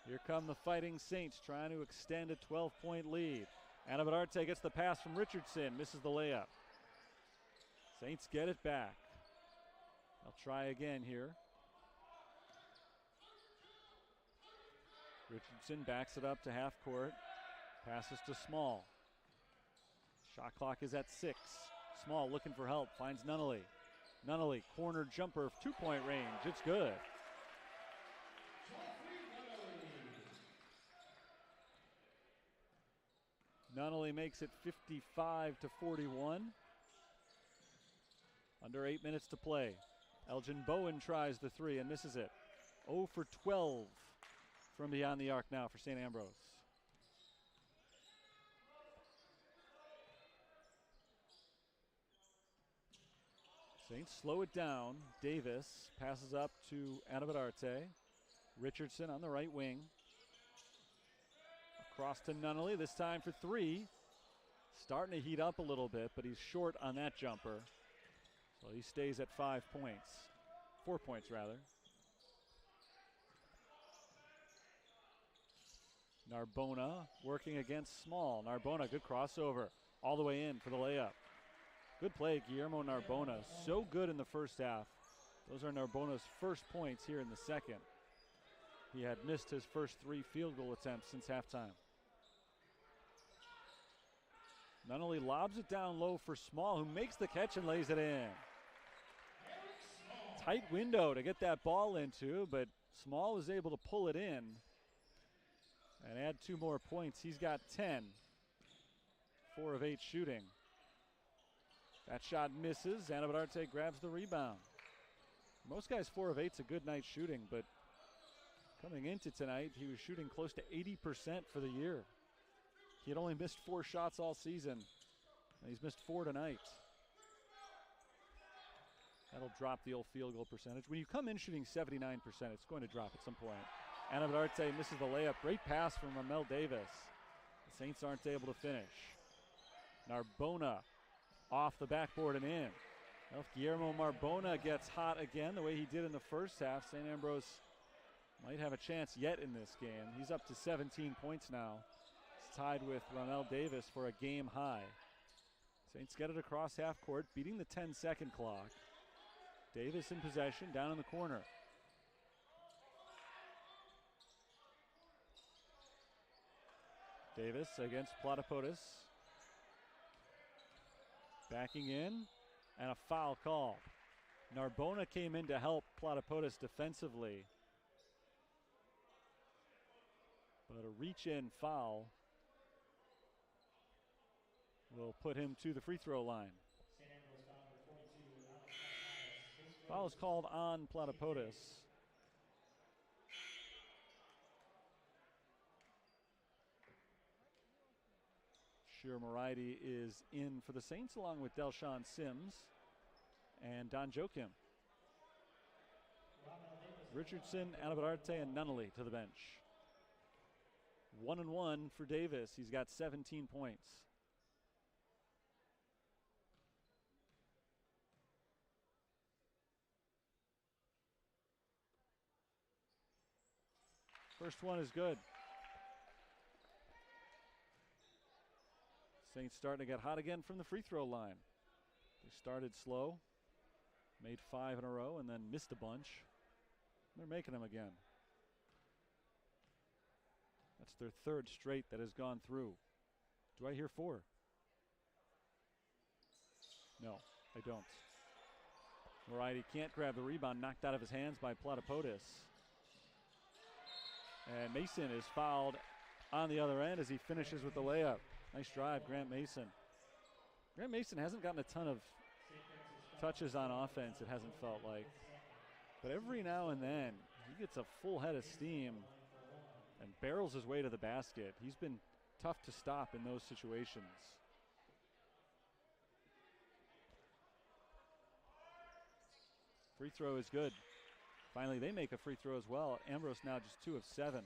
Here come the Fighting Saints trying to extend a 12-point lead. Anabadarte gets the pass from Richardson, misses the layup. Saints get it back. They'll try again here. Richardson backs it up to half court. Passes to Small. Shot clock is at 6. Small looking for help, finds Nunnally. Nunnally, corner jumper, 2-point range. It's good. Nunnally makes it 55-41. Under 8 minutes to play. Elgin Bowen tries the 3 and misses it. 0 for 12 from beyond the arc now for St. Ambrose. Saints slow it down. Davis passes up to Anabadarte. Richardson on the right wing. Across to Nunnally, this time for three. Starting to heat up a little bit, but he's short on that jumper. So he stays at 5 points. 4 points, rather. Narbona working against Small. Narbona, good crossover. All the way in for the layup. Good play, Guillermo Narbona. So good in the first half. Those are Narbona's first points here in the second. He had missed his first 3 field goal attempts since halftime. Nunnally lobs it down low for Small, who makes the catch and lays it in. Tight window to get that ball into, but Small was able to pull it in and add 2 more points. He's got 10. 4 of 8 shooting. That shot misses. Anabadarte grabs the rebound. Most guys 4 of 8's a good night shooting, but coming into tonight, he was shooting close to 80% for the year. He had only missed 4 shots all season, and he's missed 4 tonight. That'll drop the old field goal percentage. When you come in shooting 79%, it's going to drop at some point. Anabadarte misses the layup. Great pass from Ramel Davis. The Saints aren't able to finish. Narbona off the backboard and in. Well, if Guillermo Narbona gets hot again the way he did in the first half, St Ambrose might have a chance yet in this game. He's up to 17 points now. He's tied with Ramel Davis for a game high. Saints get it across half court, beating the 10-second clock. Davis in possession, down in the corner. Davis against Platypodis. Backing in, and a foul call. Narbona came in to help Platypodis defensively. But a reach-in foul will put him to the free throw line. Foul is called on Platypodis. Shira Moriarty is in for the Saints along with Delshawn Sims and Don Joachim. Richardson, Anabadarte, and Nunnally to the bench. 1-1 for Davis. He's got 17 points. First one is good. Saints starting to get hot again from the free throw line. They started slow, made 5 in a row, and then missed a bunch. They're making them again. That's their 3rd straight that has gone through. Do I hear 4? No, I don't. Moriarty can't grab the rebound, knocked out of his hands by Platypodis. And Mason is fouled on the other end as he finishes with the layup. Nice drive, Grant Mason. Grant Mason hasn't gotten a ton of touches on offense, it hasn't felt like. But every now and then, he gets a full head of steam and barrels his way to the basket. He's been tough to stop in those situations. Free throw is good. Finally, they make a free throw as well. Ambrose now just 2 of 7.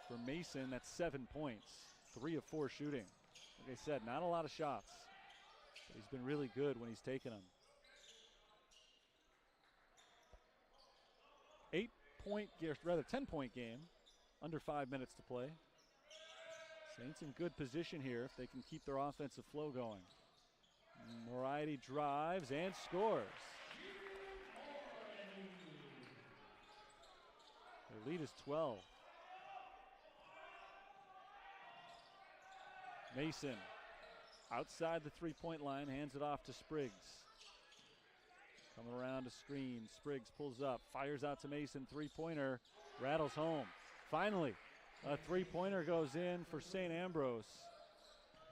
For Mason, that's 7 points. 3 of 4 shooting. Like I said, not a lot of shots. But he's been really good when he's taken them. 10-point game. Under 5 minutes to play. Saints in good position here if they can keep their offensive flow going. Moriarty drives and scores. Their lead is 12. Mason outside the 3-point line, hands it off to Spriggs. Coming around to screen, Spriggs pulls up, fires out to Mason, 3-pointer, rattles home. Finally, a 3-pointer goes in for St Ambrose.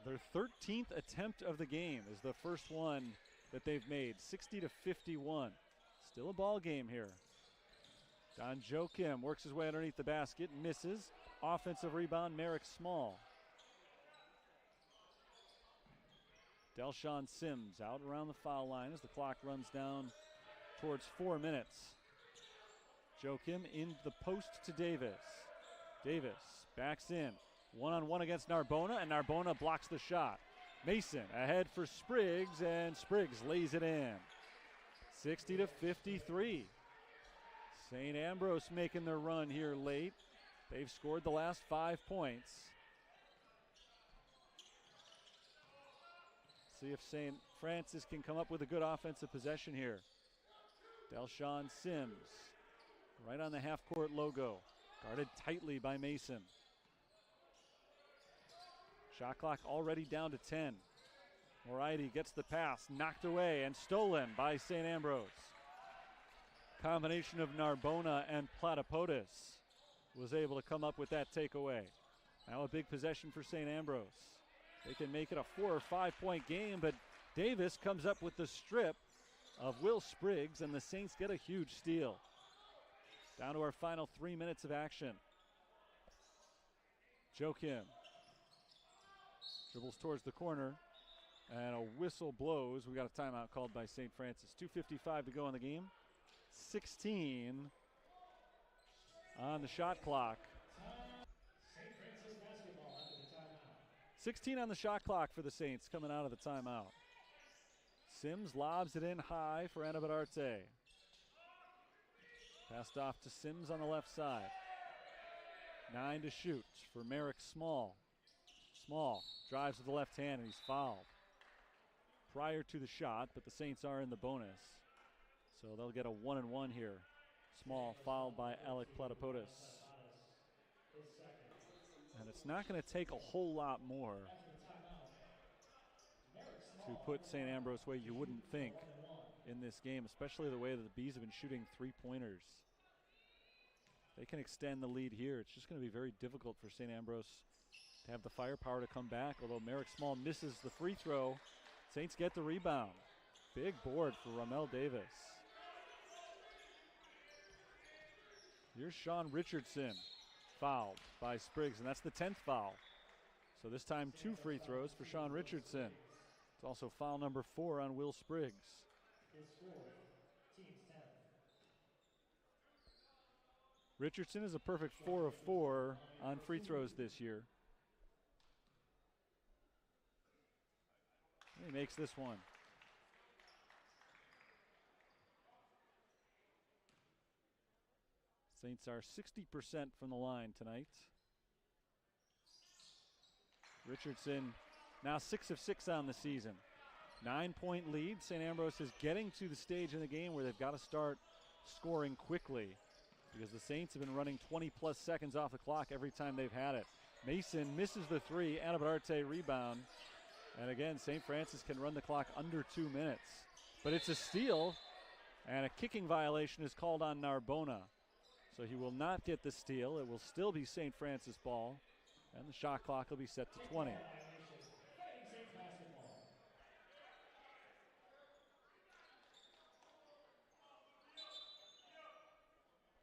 Their 13th attempt of the game is the first one that they've made, 60-51. Still a ball game here. Don Joachim works his way underneath the basket, misses. Offensive rebound, Merrick Small. Delshawn Sims out around the foul line as the clock runs down towards 4 minutes. Joachim in the post to Davis. Davis backs in. One-on-one against Narbona, and Narbona blocks the shot. Mason ahead for Spriggs, and Spriggs lays it in. 60-53. St. Ambrose making their run here late. They've scored the last 5 points. See if St. Francis can come up with a good offensive possession here. Delshawn Sims, right on the half-court logo. Guarded tightly by Mason. Shot clock already down to 10. Moriarty gets the pass, knocked away and stolen by St. Ambrose. Combination of Narbona and Platypodis was able to come up with that takeaway. Now a big possession for St. Ambrose. They can make it a 4 or 5 point game, but Davis comes up with the strip of Will Spriggs, and the Saints get a huge steal. Down to our final 3 minutes of action. Joachim dribbles towards the corner, and a whistle blows. We got a timeout called by St. Francis. 2:55 to go in the game. 16 on the shot clock. St. Francis basketball after the timeout. 16 on the shot clock for the Saints coming out of the timeout. Sims lobs it in high for Anabadarte. Passed off to Sims on the left side. 9 to shoot for Merrick Small. Small drives with the left hand, and he's fouled prior to the shot, but the Saints are in the bonus, so they'll get a 1-and-1 here. Small fouled by Alec Platypodis. And it's not going to take a whole lot more to put St. Ambrose where you wouldn't think in this game, especially the way that the Bees have been shooting three-pointers. They can extend the lead here. It's just going to be very difficult for St. Ambrose to have the firepower to come back, although Merrick Small misses the free throw. Saints get the rebound. Big board for Ramel Davis. Here's Sean Richardson, fouled by Spriggs, and that's the 10th foul. So this time 2 free throws for Sean Richardson. It's also foul number 4 on Will Spriggs. His score, team's 10th. Richardson is a perfect 4 of 4 on free throws this year. He makes this one. Saints are 60% from the line tonight. Richardson now 6 of 6 on the season. 9-point lead. St. Ambrose is getting to the stage in the game where they've got to start scoring quickly, because the Saints have been running 20-plus seconds off the clock every time they've had it. Mason misses the 3. Anabadarte rebound. And again, St. Francis can run the clock under 2 minutes. But it's a steal, and a kicking violation is called on Narbona. So he will not get the steal. It will still be St. Francis ball, and the shot clock will be set to 20.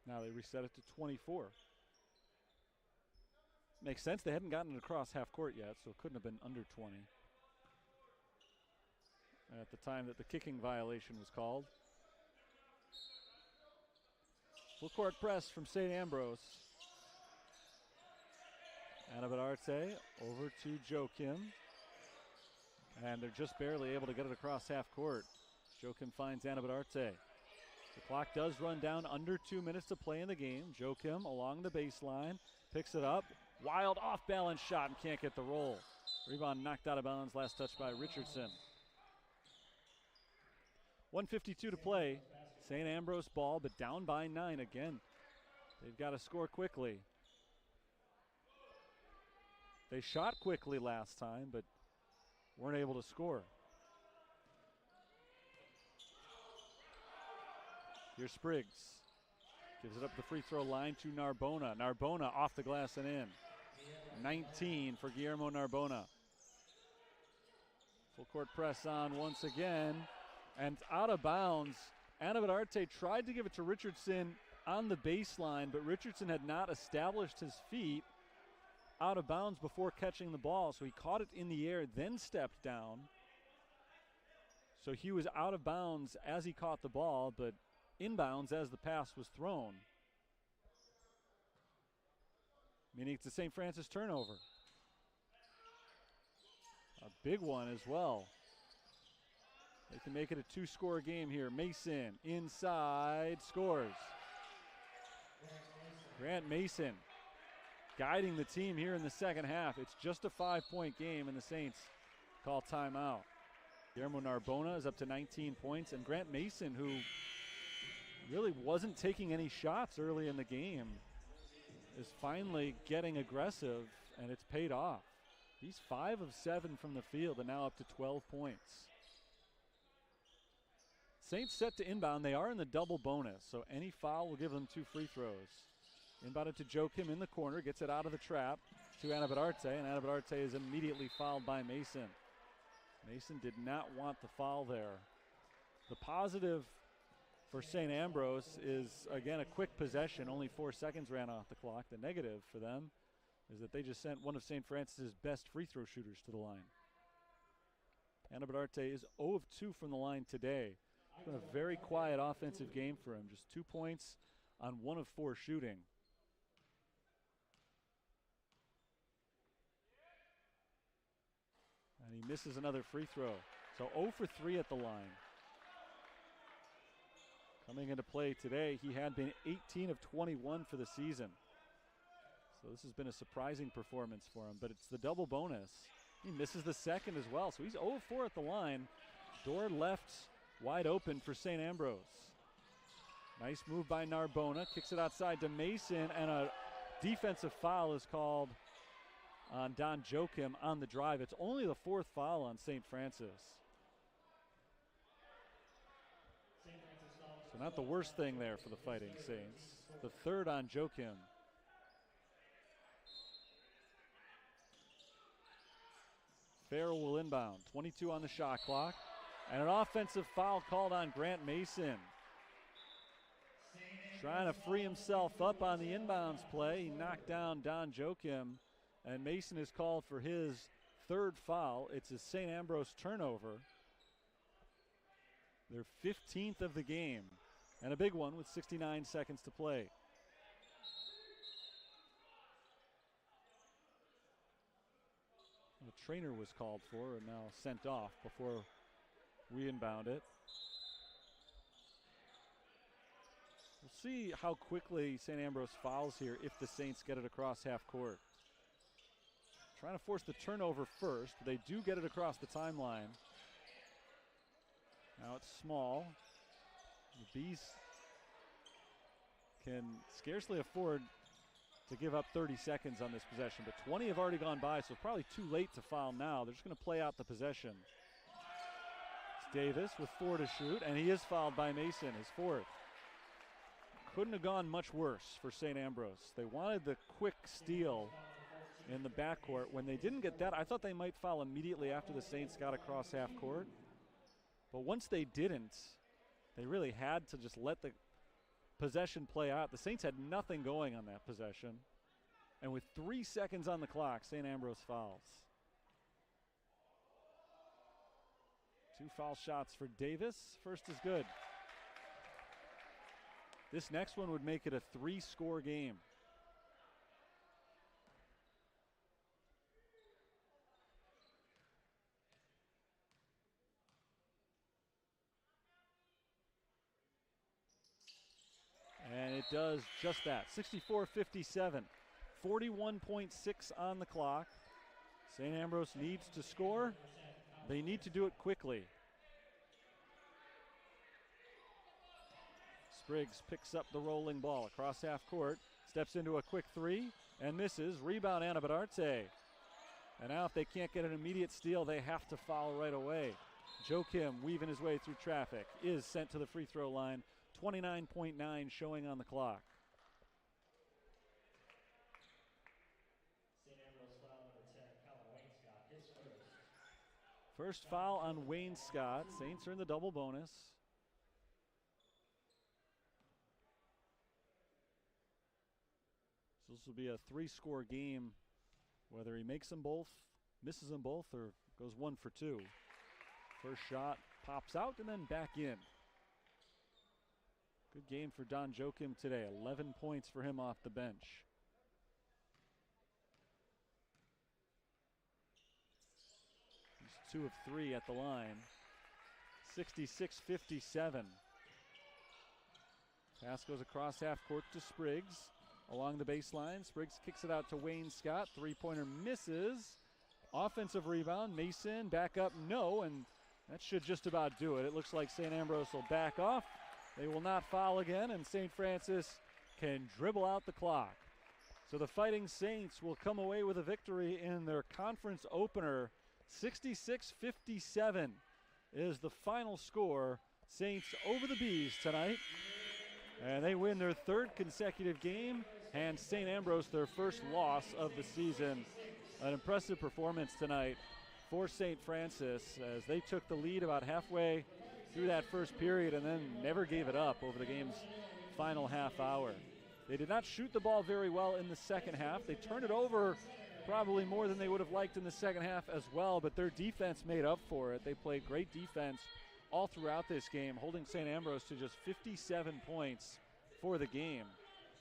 Now they reset it to 24. Makes sense. They hadn't gotten it across half court yet, so it couldn't have been under 20 at the time that the kicking violation was called. Full court press from St. Ambrose. Anabadarte over to Joachim. And they're just barely able to get it across half court. Joachim finds Anabadarte. The clock does run down, under 2 minutes to play in the game. Joachim along the baseline, picks it up. Wild off-balance shot and can't get the roll. Rebound knocked out of bounds, last touch by Richardson. 1:52 to play. St. Ambrose ball, but down by 9 again. They've got to score quickly. They shot quickly last time, but weren't able to score. Here's Spriggs. Gives it up the free throw line to Narbona. Narbona off the glass and in. 19 for Guillermo Narbona. Full court press on once again. And out of bounds. Anabadarte tried to give it to Richardson on the baseline, but Richardson had not established his feet out of bounds before catching the ball. So he caught it in the air, then stepped down. So he was out of bounds as he caught the ball, but inbounds as the pass was thrown. Meaning it's a St. Francis turnover. A big one as well. They can make it a 2-score game here. Mason inside scores. Grant Mason guiding the team here in the second half. It's just a 5-point game, and the Saints call timeout. Guillermo Narbona is up to 19 points, and Grant Mason, who really wasn't taking any shots early in the game, is finally getting aggressive, and it's paid off. He's 5 of 7 from the field and now up to 12 points. Saints set to inbound. They are in the double bonus, so any foul will give them 2 free throws. Inbounded to Joachim in the corner, gets it out of the trap to Anabadarte, and Anabadarte is immediately fouled by Mason. Mason did not want the foul there. The positive for St. Ambrose is, again, a quick possession. Only 4 seconds ran off the clock. The negative for them is that they just sent one of St. Francis's best free throw shooters to the line. Anabadarte is 0 of 2 from the line today. It's been a very quiet offensive game for him. Just 2 points on 1 of 4 shooting. And he misses another free throw. So 0 for 3 at the line. Coming into play today, he had been 18 of 21 for the season. So this has been a surprising performance for him, but it's the double bonus. He misses the second as well, so he's 0 of 4 at the line. Door left wide open for St. Ambrose. Nice move by Narbona, kicks it outside to Mason, and a defensive foul is called on Don Joachim on the drive. It's only the 4th foul on St. Francis. So not the worst thing there for the Fighting Saints. The 3rd on Joachim. Farrell will inbound. 22 on the shot clock. And an offensive foul called on Grant Mason. Trying to free himself up on the inbounds play. He knocked down Don Joachim. And Mason is called for his 3rd foul. It's a St. Ambrose turnover. Their 15th of the game. And a big one with 69 seconds to play. The trainer was called for and now sent off before we inbound it. We'll see how quickly St. Ambrose fouls here if the Saints get it across half court. Trying to force the turnover first, but they do get it across the timeline. Now it's small. The Bees can scarcely afford to give up 30 seconds on this possession, but 20 have already gone by, so probably too late to foul now. They're just going to play out the possession. It's Davis with 4 to shoot, and he is fouled by Mason, his 4th. Couldn't have gone much worse for St. Ambrose. They wanted the quick steal in the backcourt. When they didn't get that, I thought they might foul immediately after the Saints got across half court. But once they didn't, they really had to just let the possession play out. The Saints had nothing going on that possession. And with 3 seconds on the clock, St. Ambrose fouls. 2 foul shots for Davis. First is good. This next one would make it a 3-score game. And it does just that. 64-57. 41.6 on the clock. St. Ambrose needs to score. They need to do it quickly. Spriggs picks up the rolling ball across half court. Steps into a quick 3 and misses. Rebound Anabadarte. And now if they can't get an immediate steal, they have to foul right away. Joachim, weaving his way through traffic, is sent to the free throw line. 29.9 showing on the clock. St. Ambrose foul number 10, Colin Wainscott, his first. First foul on Wayne Scott. Saints are in the double bonus. So this will be a 3-score game, whether he makes them both, misses them both, or goes 1 for 2. First shot pops out and then back in. Good game for Don Joachim today. 11 points for him off the bench. He's 2 of 3 at the line. 66-57. Pass goes across half court to Spriggs. Along the baseline, Spriggs kicks it out to Wayne Scott. Three-pointer misses. Offensive rebound, Mason back up, no, and that should just about do it. It looks like St. Ambrose will back off. They will not foul again, and St. Francis can dribble out the clock. So the Fighting Saints will come away with a victory in their conference opener. 66-57 is the final score. Saints over the Bees tonight. And they win their 3rd consecutive game, and St. Ambrose their first loss of the season. An impressive performance tonight for St. Francis as they took the lead about halfway through that first period and then never gave it up over the game's final half hour. They did not shoot the ball very well in the second half. They turned it over probably more than they would have liked in the second half as well, but their defense made up for it. They played great defense all throughout this game, holding St. Ambrose to just 57 points for the game.